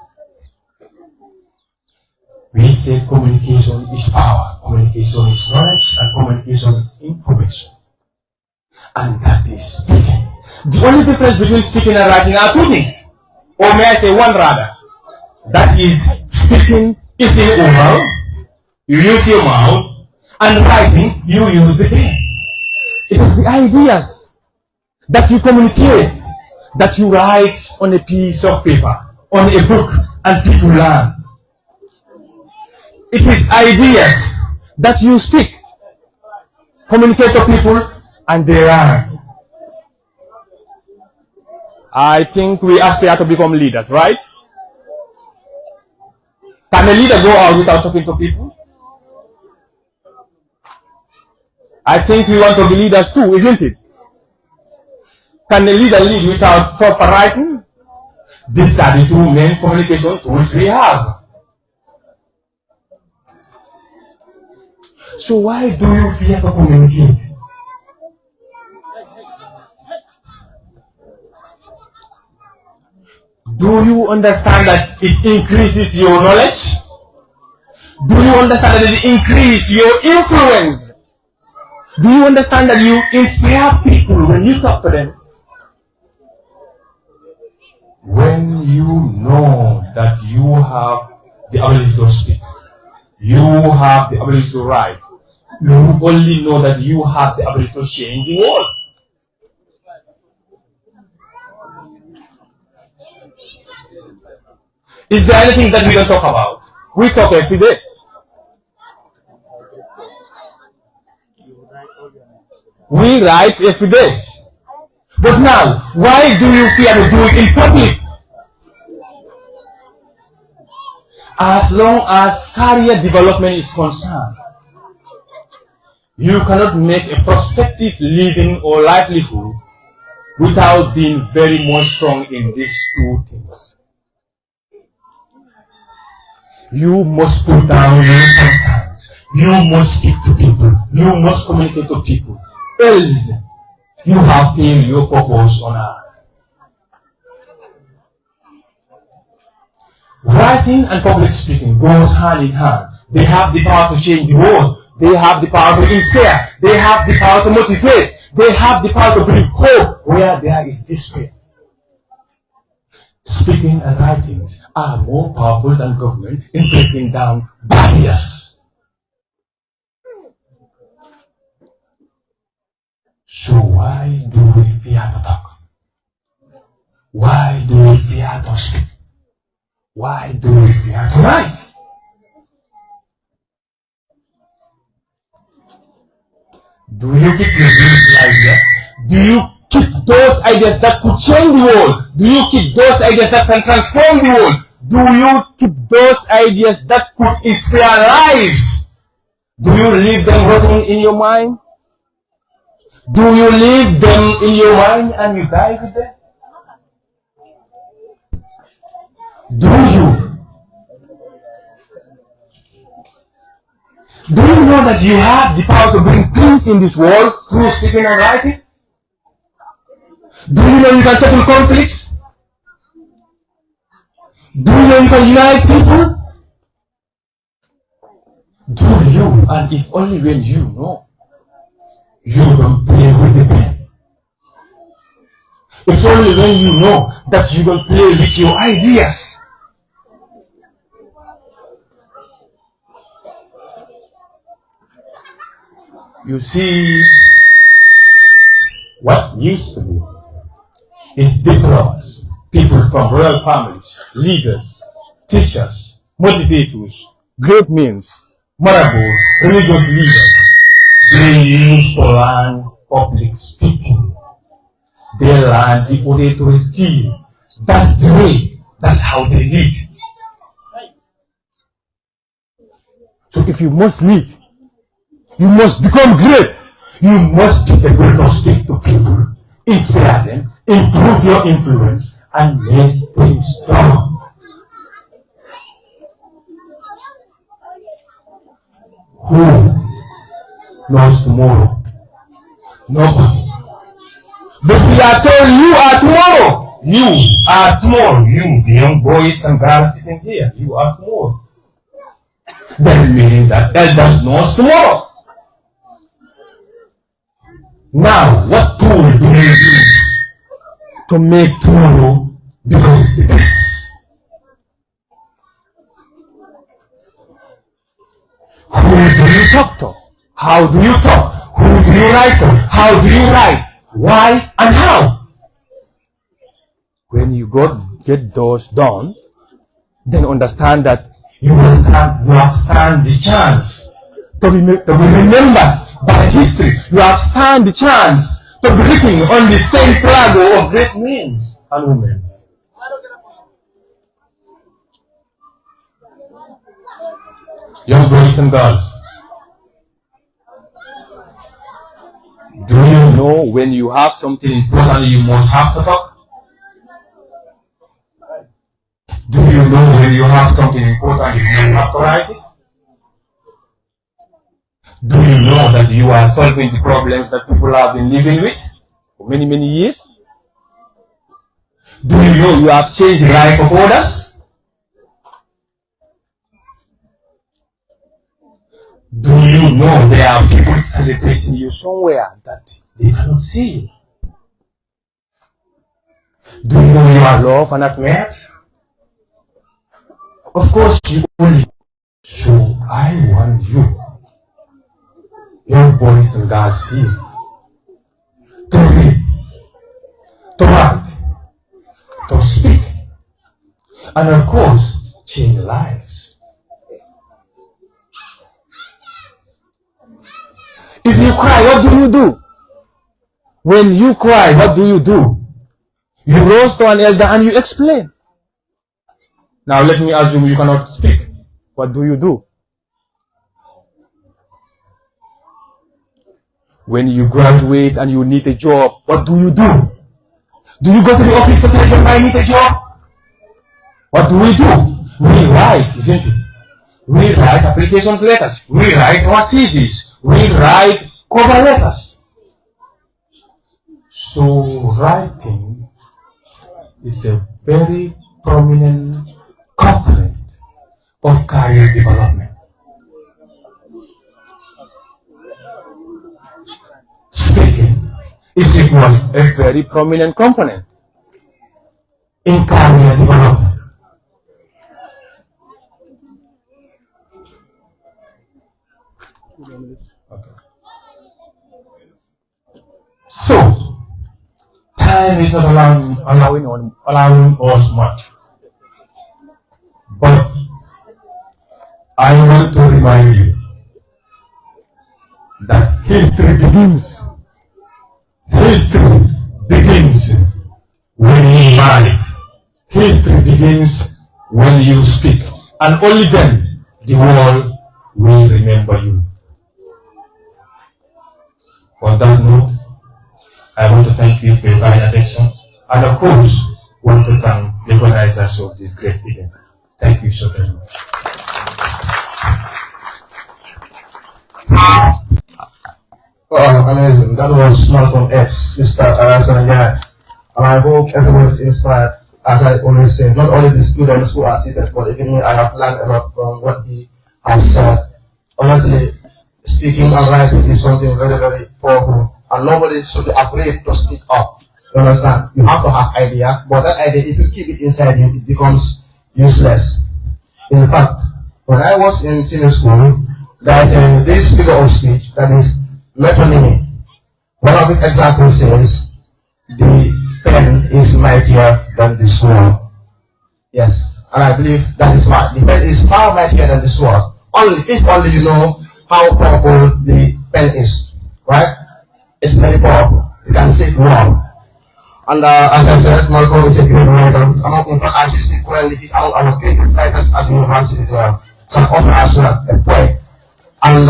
We say communication is power, communication is knowledge, and communication is information. And that is speaking. The only difference between speaking and writing are two things. Or may I say one rather. That is, speaking is in oral, you use your mouth, and writing, you use the pen. It is the ideas that you communicate, that you write on a piece of paper, on a book, and people learn. It is ideas that you speak, communicate to people, and they learn. I think we aspire to become leaders, right? Can a leader go out without talking to people? I think we want to be leaders too, isn't it? Can a leader lead without proper writing? These are the two main communication tools we have. So why do you fear to communicate? Do you understand that it increases your knowledge? Do you understand that it increases your influence? Do you understand that you inspire people when you talk to them? When you know that you have the ability to speak, you have the ability to write, you only know that you have the ability to change the world. Is there anything that we don't talk about? We talk every day. We write every day. But now, why do you fear to do it in public? As long as career development is concerned, you cannot make a prospective living or livelihood without being very much strong in these two things. You must put down your concerns. You must speak to people. You must communicate to people. Else, you have failed your purpose on earth. Writing and public speaking goes hand in hand. They have the power to change the world. They have the power to inspire. They have the power to motivate. They have the power to bring hope where there is despair. Speaking and writing are more powerful than government in breaking down barriers. So why do we fear to talk? Why do we fear to speak? Why do we fear to write? Do you keep your beautiful ideas? Do you keep those ideas that could change the world? Do you keep those ideas that can transform the world? Do you keep those ideas that could inspire lives? Do you leave them rotting in your mind? Do you leave them in your mind and you die with them? Do you? Do you know that you have the power to bring peace in this world through speaking and writing? Do you know you can settle conflicts? Do you know you can unite people? Do you? And if only when you know, you don't play with the pen. It's only when you know that you don't play with your ideas. You see, what used to be is diplomas, people from royal families, leaders, teachers, motivators, great men, marabouts, religious leaders. They used to learn public speaking. They learn the oratory skills. That's the way. That's how they did. So if you must lead, you must become great. You must be able to speak to people, inspire them, improve your influence, and make things done. Who knows tomorrow? Nobody. But we are told you are tomorrow. You are tomorrow. You, the young boys and girls sitting here, you are tomorrow. Then meaning that elders knows tomorrow. Now, what tool do you use to make tomorrow becomes the best? Who do you talk to? How do you talk? Who do you write to? How do you write? Why and how? When you get those done, then understand that you have stand the chance to be remembered by history. You have stand the chance to be written on the stained flag of great men and women. Young boys and girls, do you know when you have something important you must have to talk? Do you know when you have something important you must have to write it? Do you know that you are solving the problems that people have been living with for many, many years? Do you know you have changed the life of others? Do you know there are people celebrating you somewhere that they cannot see you? Do you know you are loved and admired? Of course you only. So I want you, young boys and girls here, to read, to write, to speak, and of course change lives. If you cry, what do you do? When you cry, what do? You rose to an elder and you explain. Now let me assume you cannot speak. What do? When you graduate and you need a job, what do? Do you go to the office to tell them I need a job? What do? We write, isn't it? We write applications letters. We write our CVs. We write cover letters. So writing is a very prominent component of career development. Speaking is equally a very prominent component in career development. Okay. So, time is not allowing us much. But I want to remind you that history begins. History begins when you write. History begins when you speak. And only then the world will remember you. On that note, I want to thank you for your kind attention, and of course, want to thank the organizers of this great event. Thank you so very much. Oh, amazing. That was Malcolm X, Mr. Arasanjai. And I hope everyone is inspired, as I always say, not only the students who are seated, but even me, I have learned a lot from what he has said. Honestly, speaking and writing is something very, very powerful. And nobody should be afraid to speak up. You understand? You have to have idea, but that idea, if you keep it inside you, it becomes useless. In fact, when I was in senior school, there's this figure of speech that is metonymy. One of its examples says, the pen is mightier than the sword. Yes, and I believe that is right. The pen is far mightier than the sword. If only you know how powerful the pen is, right? It's very powerful. You can say it wrong. And as I said, Malcolm is a great writer. He's among, in fact, as we speak currently, he's among our greatest writers at the university there. It's an author as well, a poet. And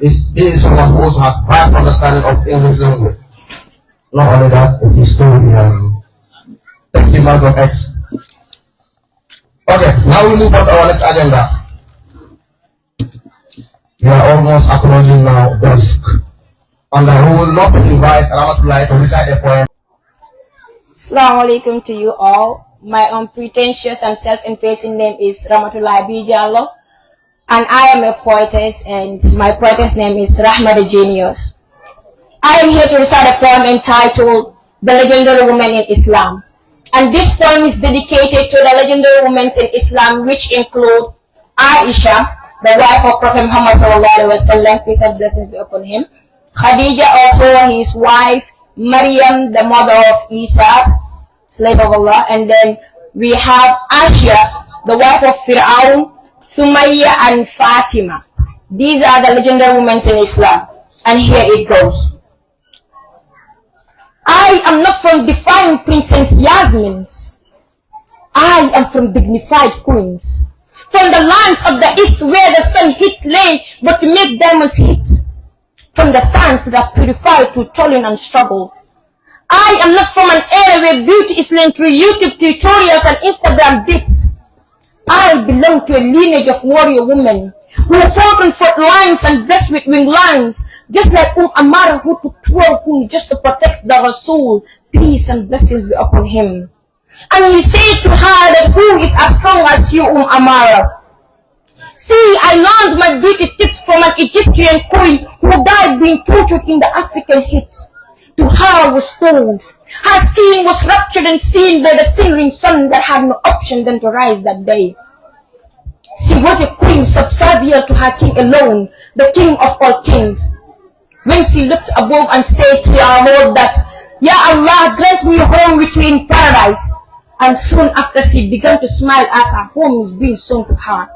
he is someone who also has vast understanding of English language. Not only that, a historian. Thank you Malcolm X. Okay, now we move on to our next agenda. We are almost approaching now dusk. And we will not invite Ramatullah to recite a poem. Assalamu alaikum to you all. My unpretentious and self-effacing name is Ramatullah Bijallo, and I am a poetess, and my poetess name is Rahma the Genius. I am here to recite a poem entitled The Legendary Woman in Islam. And this poem is dedicated to the legendary women in Islam, which include Aisha, the wife of Prophet Muhammad sallallahu alaihi wasallam, peace and blessings be upon him. Khadija, also his wife. Maryam, the mother of Isa, slave of Allah. And then we have Asha, the wife of Fir'aun, Sumayya and Fatima. These are the legendary women in Islam. And here it goes. I am not from defying Princess Yasmin's. I am from dignified queens. From the lands of the east where the sun hits lane, but to make diamonds hit. From the stands that purify through toiling and struggle. I am not from an era where beauty is learned through YouTube tutorials and Instagram bits. I belong to a lineage of warrior women who fought on front lines and blessed with wing lines, just like Amara who took 12 wounds just to protect the Rasul, peace and blessings be upon him. And he said to her that who is as strong as you, Amara? See, I learned my beauty tips from an Egyptian queen who died being tortured in the African heat. To her was told, her skin was ruptured and seen by the simmering sun that had no option than to rise that day. She was a queen subservient to her king alone, the king of all kings. When she looked above and said to her Lord that, Ya Allah, grant me a home with you in paradise. And soon after she began to smile as her home is being shown to her.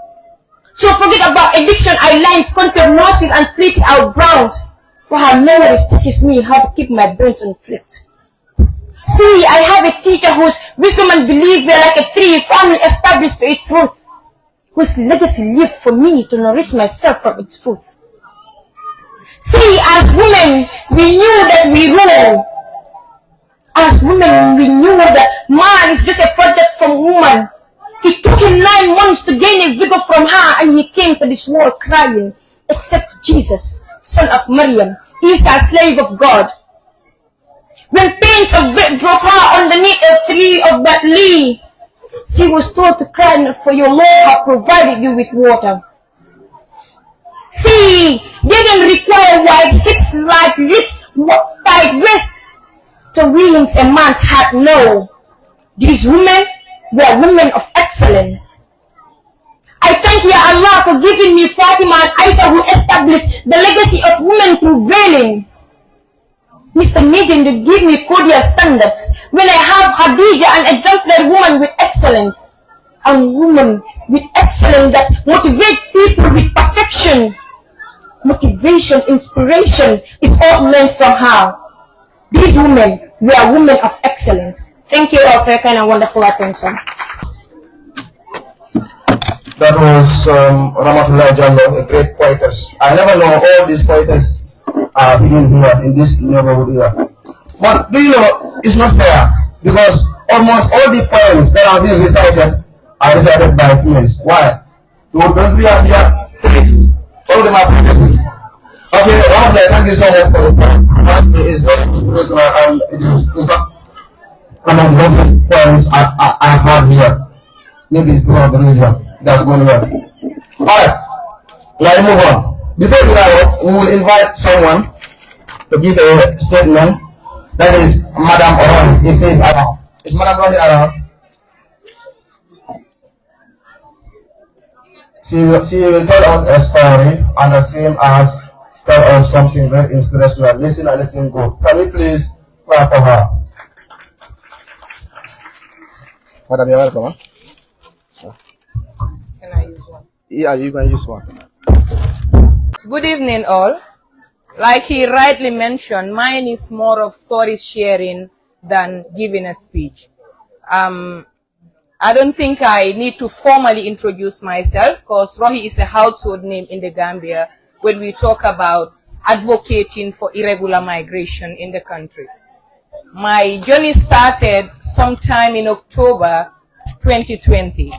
So forget about addiction, eyelines, contour noses, and fleeting out brows. For her memories teaches me how to keep my brains on flipped. See, I have a teacher whose wisdom and belief were like a tree firmly established to its root, whose legacy lived for me to nourish myself from its fruit. See, as women, we knew that we rule. As women, we knew that man is just a product from woman. It took him 9 months to gain a vigor from her, and he came to this world crying, except Jesus, son of Maryam, he is a slave of God. When pains of breath drove her underneath a tree of that lee, she was told to cry, for your Lord have provided you with water. See, they didn't require wide hips like lips, tight waist, to wings a man's heart. No, these women were women of excellence. I thank Ya Allah for giving me Fatima and Isa, who established the legacy of women prevailing. Mr. Megan to give me cordial standards when I have Khadija, an exemplary woman with excellence. A woman with excellence that motivate people with perfection. Motivation, inspiration is all learned from her. These women were women of excellence. Thank you all for your kind and wonderful attention. That was Ramatullah Jallo, a great poetess. I never know all these poetess are being here in this neighborhood here. But do you know, it's not fair, because almost all the poems that are being recited are recited by females. Why? Don't we have here? Please. All of them are poetesses. Okay, Ramatullah, thank you so much for the poem. It is very inspirational, and it is in fact among the longest poems I have here. Maybe it's not the region. That's going well. Alright, let's move on. Before we go, we will invite someone to give a statement. That is Madam Oron. It says around. Is Madam Rohi around? She will tell us a story, and the same as tell us something very inspirational. Listen and listen good. Can we please clap for her? Madam, you're welcome. Can I use one? Yeah, you can use one. Good evening, all. Like he rightly mentioned, mine is more of story sharing than giving a speech. I don't think I need to formally introduce myself, because Rohi is a household name in the Gambia when we talk about advocating for irregular migration in the country. My journey started sometime in October 2020,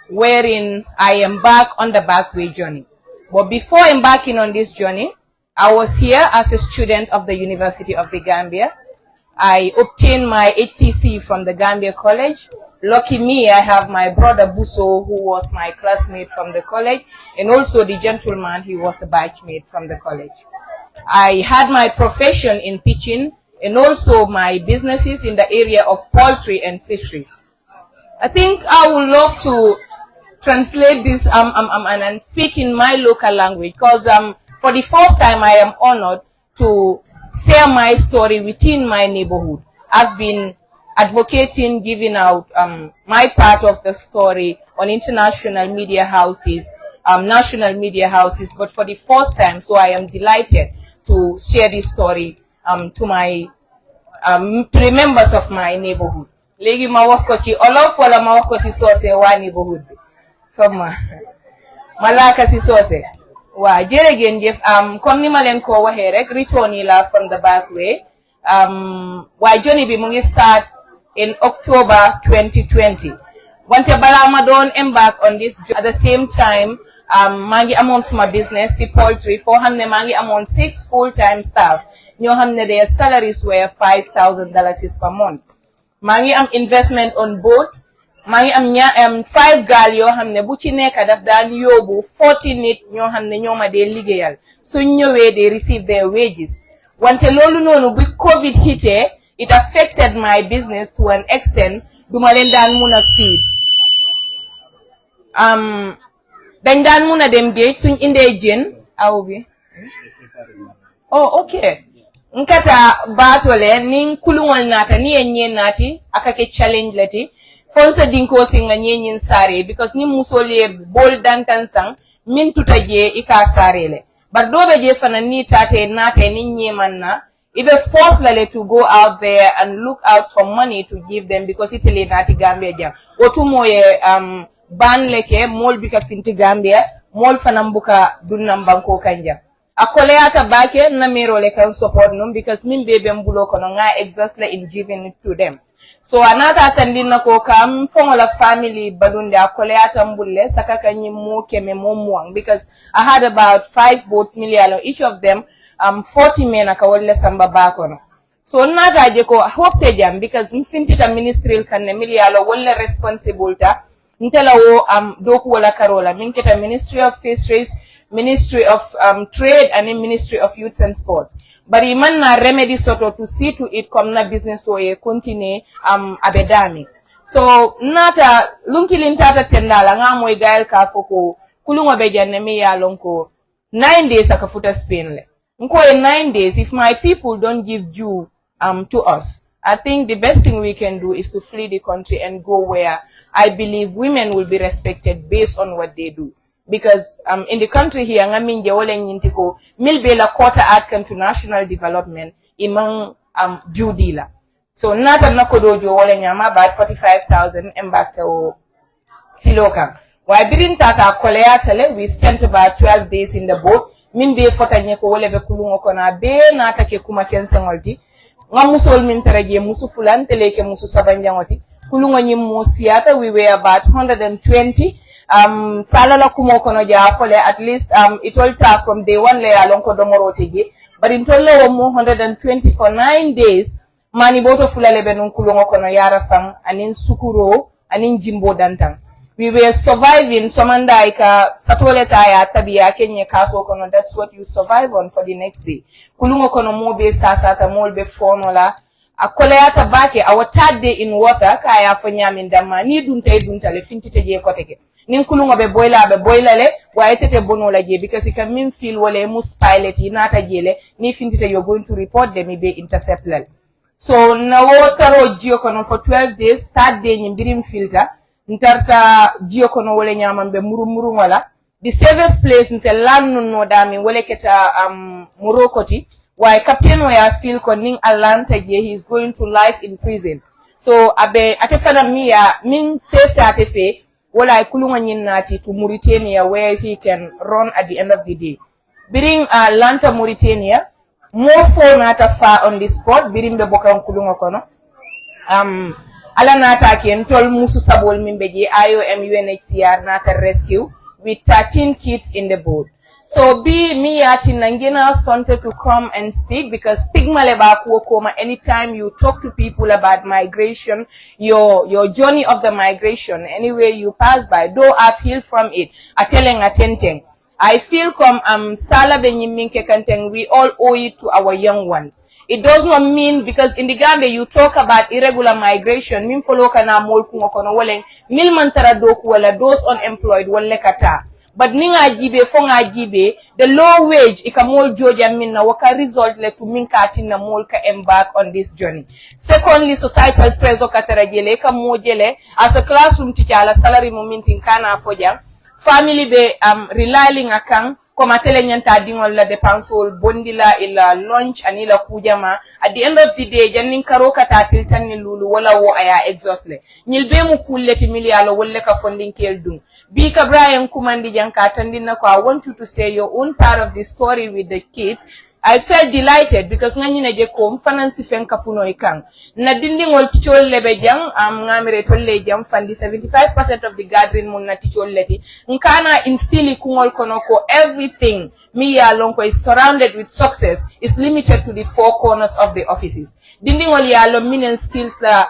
wherein I embark on the Backway journey. But before embarking on this journey, I was here as a student of the University of the Gambia. I obtained my HTC from the Gambia College. Lucky me, I have my brother Buso, who was my classmate from the college, and also the gentleman, he was a batchmate from the college. I had my profession in teaching and also my businesses in the area of poultry and fisheries. I think I would love to translate this and speak in my local language, because for the first time I am honored to share my story within my neighborhood. I've been advocating, giving out my part of the story on international media houses, national media houses, but for the first time, so I am delighted to share this story to the members of my neighborhood. Legi ma wax ko ci Olof wala ma wax ko ci Socé waa neighborhood bi comme malaka ci Socé waa jërëgeen jëf comme ni ma leen ko waxee rek return yi la from the Backway waa journey bi mu ngi start in October 2020 wante balaa ma doon embark on this at the same time maa ngi amoon suma business ci poultry foo xam ne maa ngi amoon 6 full-time staff ñoo xam ne their salaries were $5,000 per month. maa ngi am investment on boats. maa ngi am 5 gaal yoo xam ne bu ci nekk daf daan yóbbu 40 nit ñoo xam ne ñoo ma dee liggéeyal suñ ñëwee they receive their wages. wante loolu noonu bi COVID hitee it affected my business to an extent duma leen daan mun a feed. dañ daan mun a dem géej suñ indee jën aw bi oh okay nkata batole nin kulungol nata ni enye nati akake challenge lati fonsa dinko singa nyenyin sare because ni musole bol dantan sang min tutaje ika sarele but dobe je fana ni tate nata ni nyemanna ibe force lale to go out there and look out for money to give them because itele nati Gambia jam otumoye ban leke mol bika finti Gambia mol fanambuka dunnam banko kanja akole ata bake na mero le kan support num because min bebe mbulo kono nga exhaust in giving it to them. So anata tandina ko kam fongola family balunde akole ata mbulle saka kanyi mo keme mo muang because I had about 5 boats milialo each of them 40 men akawolle samba bakono. So nata je ko hope jam because mfintita ministry kanne milialo wolle responsible ta ntela wo doku wala karola minketa Ministry of Fisheries, Ministry of Trade and in Ministry of Youth and Sports. But iman na remedy soto to see to it come na business way continue abedami. So nata lunkilin tata tendala nga moy gael ka foko kulunga bejanne mi ya lonko 9 days akafuta Spain le. Nko 9 days if my people don't give due to us, I think the best thing we can do is to flee the country and go where I believe women will be respected based on what they do. Because in the country here, ngaminje wole nyintiko milbe la quarter outcome to national development imang judila. So nata nakodojo wole nyama about 45,000 embakta o siloka. Wa birin tata kolea tele, we spent about 12 days in the boat. Minbe fota nyeko wole be kulungo kona be nata ke kuma kensengolti. Nga musol min taraje musu fulan teleke musu sabanjangoti. Kulungo nyimu siata, we were about 120. Salala kumo kono ja fole at least it all ta from day one le alon ko domoro tege but in tolle wo 120 for 9 days mani boto fulale benun kulongo kono yara fang anin sukuro anin jimbo dantan we were surviving somanda ika satole ta ya tabiya kenye kaso kono that's what you survive on for the next day kulungo kono mobe sasa ta molbe fonola akole ata bake our third day in water kaya fo nyamin damma ni dunta le fintite je koteke nin kulunga be boila le wa etete bono la je because it can mean feel wala mus pilot nata jele ni fintite you're going to report them be intercept lal so na wotaro jio kono for 12 days third day ni birim filter ntarta jio kono wala nyamambe muru wala the safest place nte lannu no dami wala keta murokoti why captain wa feel ko ning Atlanta je he is going to life in prison so abe atefana miya min safety atefe wala kulunga nyinnati to Mauritania where he can run at the end of the day. Biring Atlanta, Mauritania, more phone ata far on the spot, biring be boka kulunga kono. ala nata ken tol musu sabol mimbeji IOM UNHCR nata rescue with 13 kids in the boat. So me yati nangina sonte to come and speak because stigma leba kuokoma anytime you talk to people about migration, your journey of the migration, anywhere you pass by, though I've healed from it, ateleng atenteng. I feel sala benyiminke kanteng, we all owe it to our young ones. It does not mean because in the Gambia you talk about irregular migration, min follow kana mol kungokono waleng mil mantara doku wala those unemployed wale kata. But ninga jibe fonga jibe the low wage ikamol joja minna waka result le to minka atina mol ka embark on this journey. Secondly, societal pressure katarajele ka mojele as a classroom teacher ala salary momentin kana foja family be relying akang koma tele nyanta dingol la depensol bondila ila lunch anila kujama at the end of the day jannin karo kata tiltan ni lulu wala wo aya exhaustle nyilbe mu kulle ti milialo wolle ka funding kel dum Bika Brian Kumandi Jankatandina, I want you to say your own part of the story with the kids. I felt delighted because ngani je kom finance fenka funo ikang. Na dinding ol tichol lebe jang ngamire tolle jam fandi 75% of the gathering mun na tichol leti. Nkana instili kungol konoko everything me alonko is surrounded with success is limited to the four corners of the offices. Dinding ol yalo minen skills la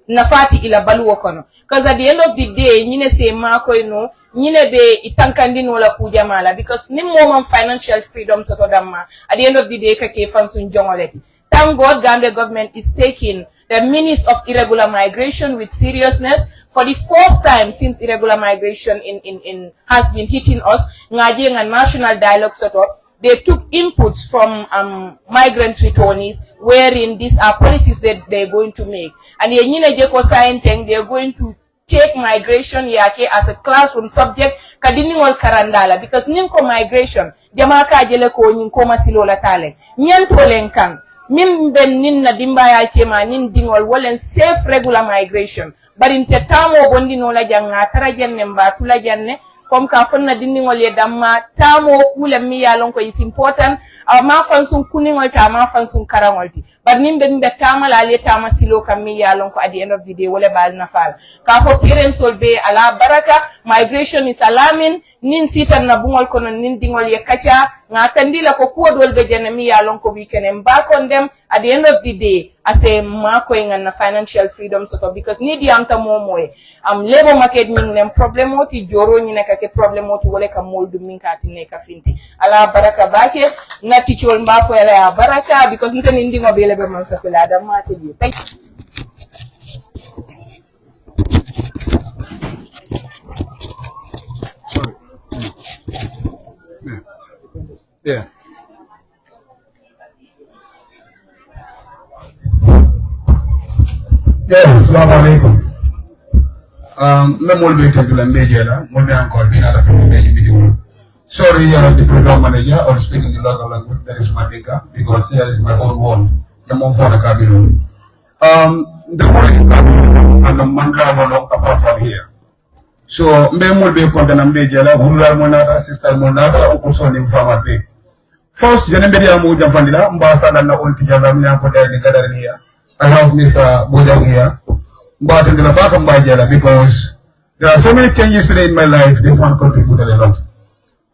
nafati ila balu kono. Because at the end of the day, nyine se mako ino, nyine be itankandini wala kujamala because ni moment financial freedom sotodama. At the end of the day, kake fansun jongoleti. Thank God, Gambia government is taking the menace of irregular migration with seriousness. For the first time since irregular migration has been hitting us, ngaji and national dialogue sort of, they took inputs from migrant returnees, wherein these are policies that they're going to make. And they're going to take migration yake as a classroom subject kadini wal karandala because ninko migration jamaka jele ko ninko masilola tale nyanto lenkan mim ben nin na dimba ya chema nin dingol wolen safe regular migration barin te tamo bondi no la janga tara jenne mba tula janne comme ka fonna dindingol ye damma tamo kula mi ya lon ko is important ma fansun kuningol ta ma fansun karangol ti but nimbe tama la le tama silo kam mi ya lon ko at the end of the day wala bal na fal ka ko parents will be ala baraka migration is alarming nin sitan na bungol kono nin dingol ye kacha nga kandila ko kodol be jana mi ya lon ko we can embark on them at the end of the day as a mako na financial freedom so because need yamta momoy labor market min nem problem oti joro ni naka ke problem oti wala ka moldu min ka tinne ka finti ala baraka bake na tichol mako ala baraka because nita nindi ngo bele be man sa kula da mate ji thank Yeah. Yes, assalamu alaikum. Me molbe tagla mbejela, molbe encore bina da mbeji video. Sorry, the program manager or speaking the local language, that is my bigger because here is my own wall. The more for the cabin. The more you come and the mandra no apart from here. So me molbe kontana mbejela, hulula monata, sister monata, also in farmer pay. First, Janembedi Amu Jamfandila, Mbasada na Ultijana Mnakoda in gathering here. I have Mr. Bojang here. But in the back of my jala because there are so many changes today in my life, this one contributed a lot.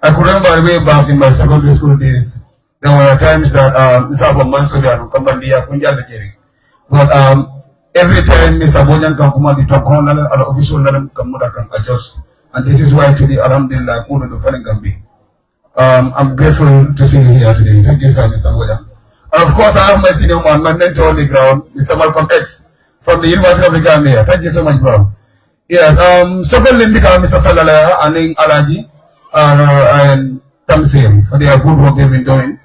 I could remember way back in my secondary school days, there were times that Mr. Mansourian would come and be a Kunjala Jerry. But every time Mr. Bojang can come and be talk on an official Kamuda can adjust. And this is why today, Alhamdulillah, Kudu the Fanning can be. I'm grateful to see you here today. Thank you, sir, Mr. Boya. And of course, I have my senior man, my mentor on the ground, Mr. Malcolm X, from the University of the Gambia. Thank you so much, bro. Yes, secondly, Mr. Salala, Aning Alaji, and Tamsim, for their good work they've been doing.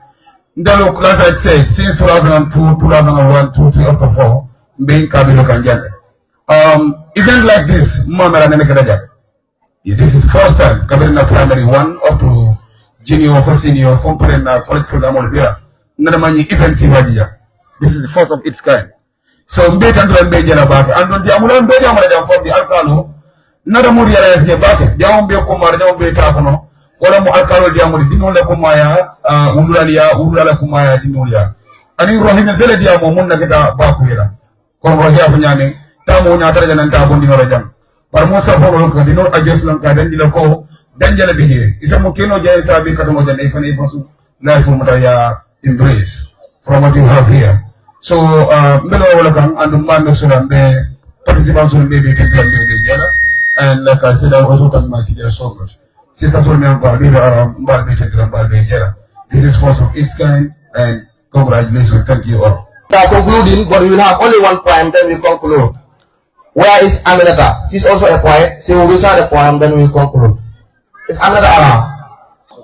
Look, as I said, since 2002, 2001, 2, 3, up to 4, being Kabilo Kanjane. Event like this, Mama Ranekadaja. This is first time, Kabirina Primary 1 up to junior for senior, from college program on here. Nanamani event Sivagia. This is the first of its kind. So mbeta ndo mbejela bake. Ando diamula mbeja mwana from the alkalo. Nada mu realize ke bake. Diamu mbe kumara, diamu mbe takono. Wala mu alkalo diamu dinole kumaya, ulala kumaya dinole. Ani rohine dele diamu munna kita baku hira. ko hiya fu nyami tamu nya tara janan ta bondi no jam par mo sa fo ko dino adjust lan ka dan dila ko dan jala bihi isa mo kino jay sabi katumo jan ifan ifasu life mo ya embrace from what you have here. So melo wala kang andum mando sulam be participants will maybe take plan the and like I said, I also thank my teacher so much. Sister Solomon this is first of its kind, and congratulations, thank you all. We are concluding, but we will have only one poem, then we conclude. Where is Aminata? She's also a poet. She will recite a poem, then we conclude. Is Aminata around?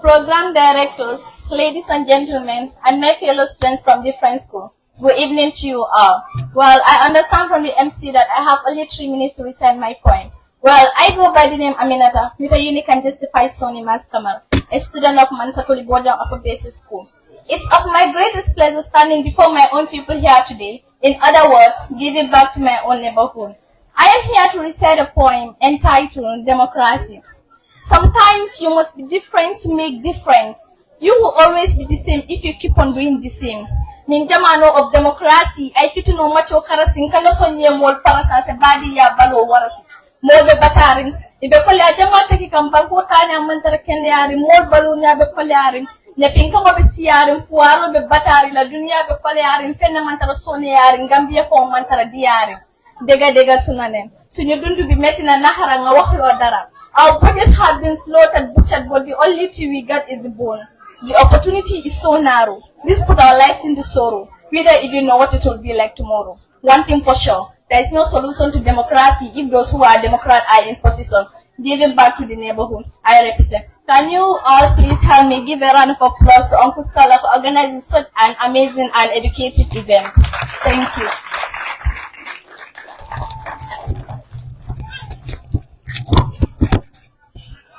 Program directors, ladies and gentlemen, and my fellow students from different schools, good evening to you all. Well, I understand from the MC that I have only 3 minutes to recite my poem. Well, I go by the name Aminata, with a unique and justified Sony Maskamal, a student of Mansakuli Bojang Upper Basic School. It's of my greatest pleasure standing before my own people here today. In other words, giving back to my own neighborhood. I am here to recite a poem entitled Democracy. Sometimes you must be different to make difference. You will always be the same if you keep on doing the same. Ninjamano of democracy, I fit no macho karasin kala sonye mol parasa se badi ya balo warasi. Mobe batarin, ibe kole ajama teki kampang ko tanya mantara kende ari mol balu nya be kole arin. Ne pinka mo be siarin fuaro be batari la dunia be kole arin fenna mantara sonye arin Gambia ko mantara diarin. Dega sunane. Sunyo dundu bi metti na nahara nga waxlo dara. Our budget has been slaughtered, butchered, but the only thing we got is the bone. The opportunity is so narrow. This put our lives into sorrow. We don't even know what it will be like tomorrow. One thing for sure, there is no solution to democracy if those who are Democrat are in position. Giving back to the neighborhood I represent. Can you all please help me give a round of applause to Uncle Salah for organizing such an amazing and educative event. Thank you.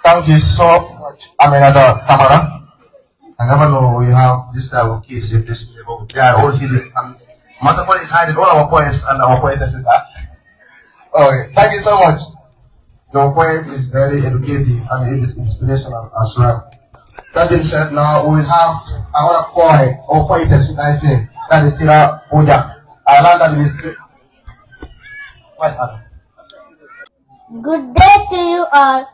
Thank you so much, Aminata Kamara. I never know we have this type of kids in this neighborhood. They are all hidden, and Masapoli is hiding all our poets and our poetesses are. Okay, thank you so much. Your poem is very educative and it is inspirational as well. That being said, now we will have another poet or poetess, should I say, that is Sira Oja. I learned that we speak. Good day to you all,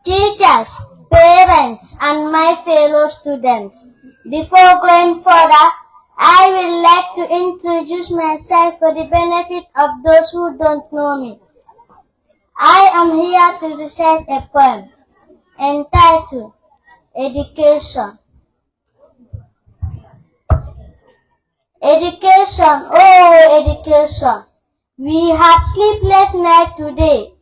teachers, parents, and my fellow students. Before going further, I would like to introduce myself for the benefit of those who don't know me. I am here to recite a poem entitled Education. Education, oh education. We have sleepless nights today.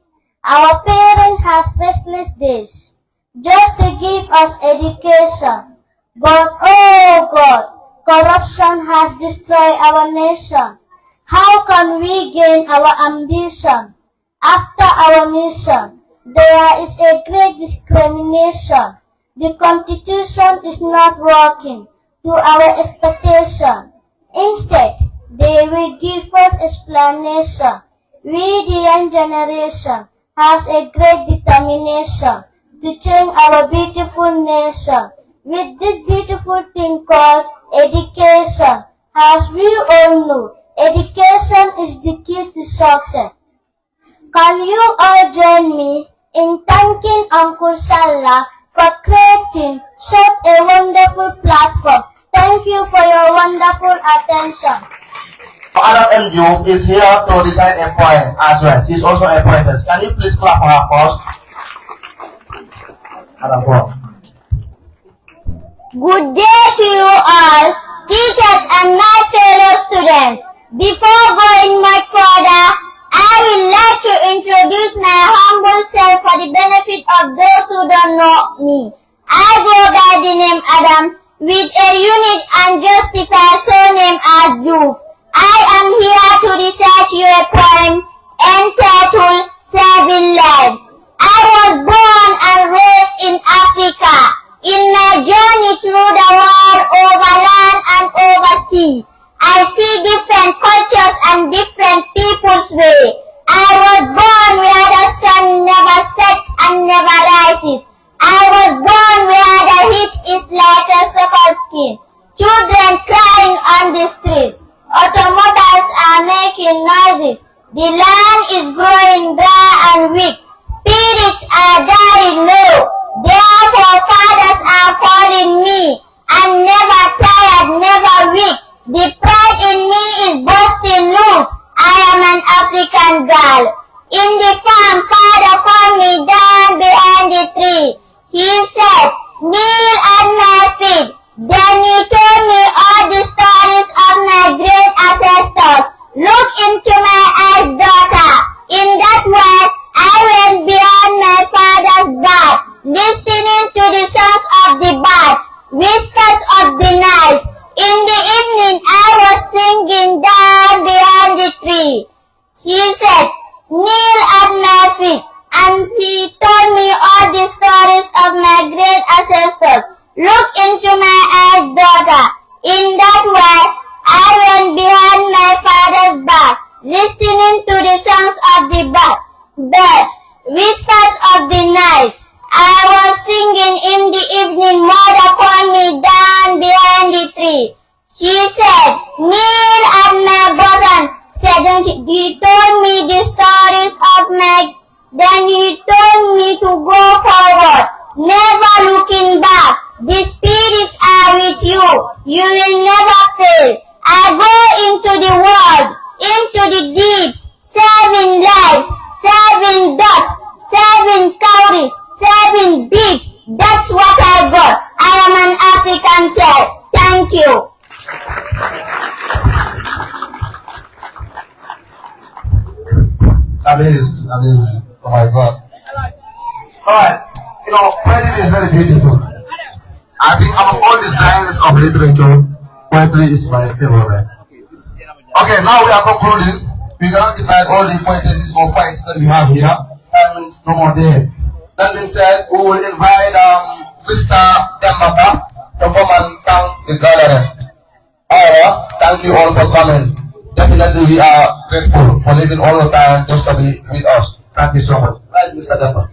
Our parents have restless days just to give us education. But oh God, corruption has destroyed our nation. How can we gain our ambition? After our mission, there is a great discrimination. The Constitution is not working to our expectation. Instead, they will give us explanation. We, the young generation, has a great determination to change our beautiful nation with this beautiful thing called education. As we all know, education is the key to success. Can you all join me in thanking Uncle Salah for creating such a wonderful platform? Thank you for your wonderful attention. Adam MU is here to recite a poem as well. She's also a poetess. Can you please clap for her first? Adam, go on. Good day to you all, teachers and my fellow students. Before going much further, I would like to introduce my humble self for the benefit of those who don't know me. I go by the name Adam with a unique and justified surname as Juf. I am here to recite you a poem entitled 7 Lives. I was born and raised in Africa. In my journey through the world, over land and over sea, I see different cultures and different people's way. I was born where the sun never sets and never rises. I was born where the heat is like a suckle skin. Children crying on the streets. Automobiles are making noises. The land is growing dry and weak. Spirits are dying low. Therefore fathers are calling me, and never tired, never weak. The pride in me is bursting loose. I am an African girl. In the farm, father called me down behind the tree. He said, kneel at my feet. Then he told me all the stories of my great ancestors. Look into my eyes, daughter. In that way, I went beyond my father's back, listening to the songs of the birds, whispers of the night. In the evening, I was singing down behind the tree. He said, kneel at my feet, and he told me all the stories of my great ancestors. Look into my eyes, daughter. In that way, I went behind my father's back, listening to the songs of the birds, whispers of the night. I was singing in the evening. Mother called me down behind the tree. She said, kneel at my bosom. He told me the stories of then he told me to go forward, never looking back. The spirits are with you. You will never fail. I go into the world, into the deeps, saving lives, saving ducks, saving cowries, saving bees. That's what I got. I am an African child. Thank you. Amazing. Oh my God. Alright, poetry is very beautiful. I think among all the genres of literature, poetry is my favorite. Okay, now we are concluding. We cannot decide all the poetries or poets that we have here. Time is no more there. That being said, we will invite Sister Yamaka to come and sing the gathering. Alright, thank you all for coming. Definitely we are grateful for leaving all the time just to be with us. Thank you so much. Nice, Mr. Dapper.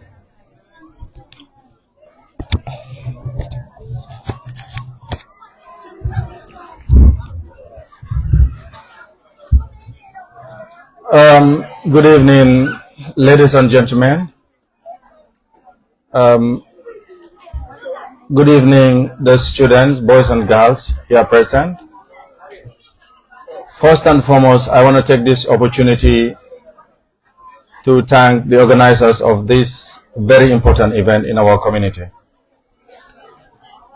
Good evening, ladies and gentlemen. Good evening, the students, boys and girls here present. First and foremost, I want to take this opportunity to thank the organizers of this very important event in our community.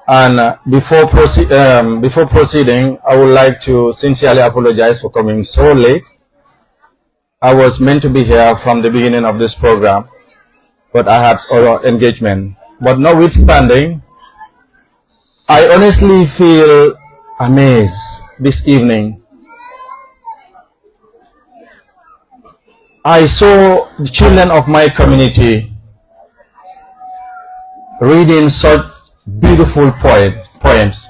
And before proceeding, I would like to sincerely apologize for coming so late. I was meant to be here from the beginning of this program, but I had other engagement. But notwithstanding, I honestly feel amazed this evening. I saw the children of my community reading such beautiful poems.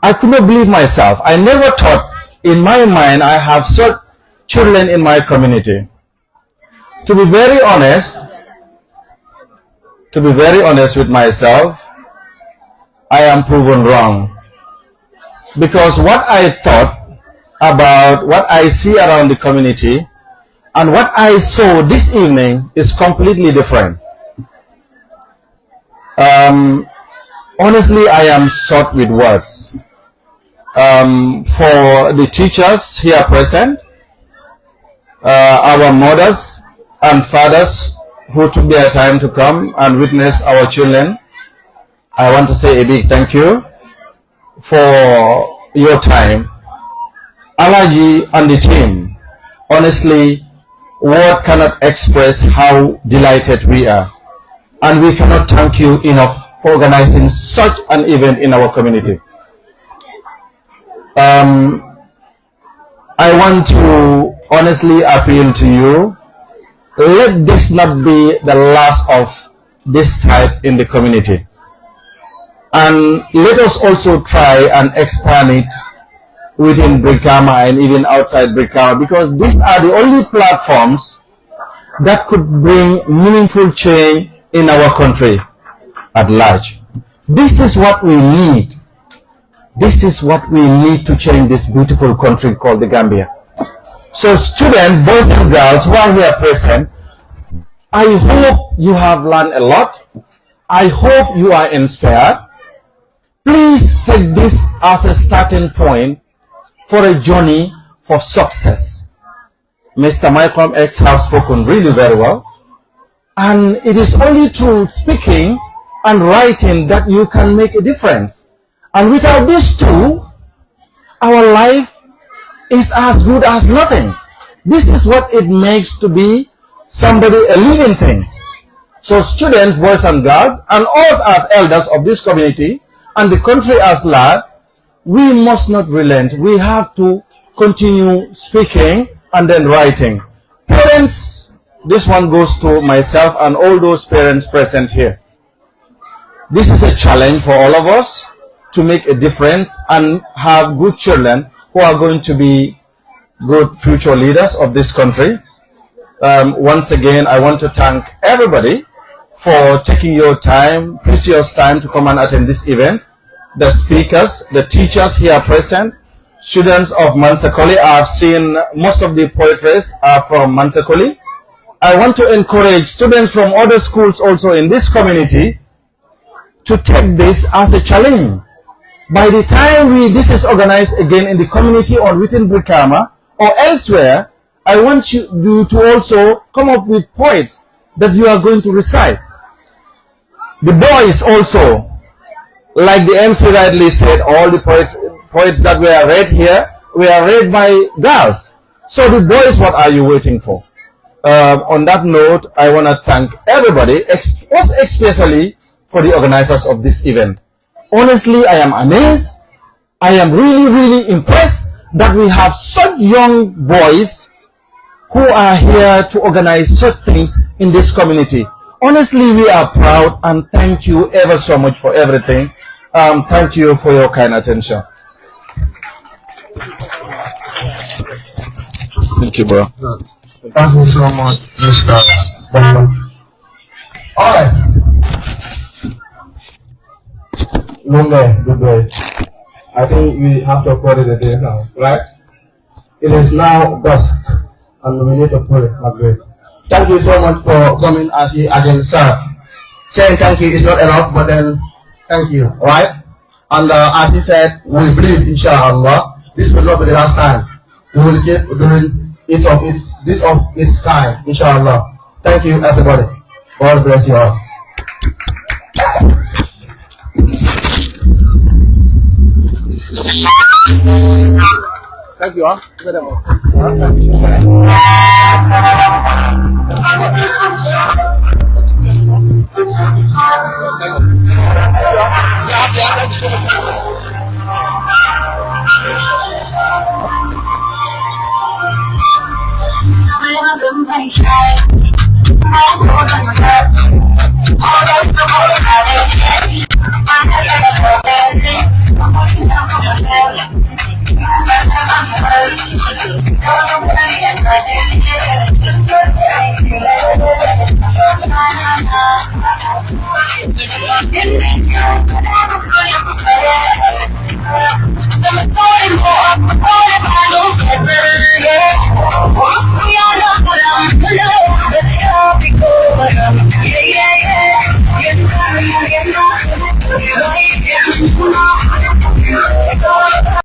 I could not believe myself. I never thought in my mind I have such children in my community. To be very honest with myself, I am proven wrong. Because what I thought about what I see around the community and what I saw this evening is completely different. Honestly, I am short with words. For the teachers here present, our mothers and fathers who took their time to come and witness our children, I want to say a big thank you for your time. Alaji and the team, honestly, word cannot express how delighted we are. And we cannot thank you enough for organizing such an event in our community. I want to honestly appeal to you, let this not be the last of this type in the community. And let us also try and expand it within Brikama and even outside Brikama, because these are the only platforms that could bring meaningful change in our country at large. This is what we need. This is what we need to change this beautiful country called the Gambia. So students, boys and girls who are here present, I hope you have learned a lot. I hope you are inspired. Please take this as a starting point for a journey for success. Mr. Malcolm X has spoken really very well. And it is only through speaking and writing that you can make a difference. And without these two, our life is as good as nothing. This is what it makes to be somebody, a living thing. So students, boys and girls, and us as elders of this community, and the country as large, we must not relent. We have to continue speaking and then writing. Parents, this one goes to myself and all those parents present here. This is a challenge for all of us to make a difference and have good children who are going to be good future leaders of this country. Once again, I want to thank everybody for taking your time, precious time, to come and attend this event. The speakers, the teachers here present, students of Mansakoli. I've seen most of the poetries are from Mansakoli. I want to encourage students from other schools also in this community to take this as a challenge. By the time this is organized again in the community or within Brikama or elsewhere, I want you to also come up with poets that you are going to recite. The boys also, like the MC rightly said, all the poets that were read here were read by girls. So the boys, what are you waiting for? On that note, I want to thank everybody, most especially for the organizers of this event. Honestly, I am amazed. I am really, really impressed that we have such young boys who are here to organize such things in this community. Honestly, we are proud, and thank you ever so much for everything. Thank you for your kind attention. Thank you, bro. Thank you so much, Mr. All right. Long day, good day. I think we have to call it a day now, right? It is now dusk, and we need to pray, Margaret. Thank you so much for coming as he again, sir. Saying thank you is not enough, but then thank you, right? And as he said, we believe, inshallah, this will not be the last time. We will keep doing this of its kind, inshallah. Thank you, everybody. God bless you all. Thank you all.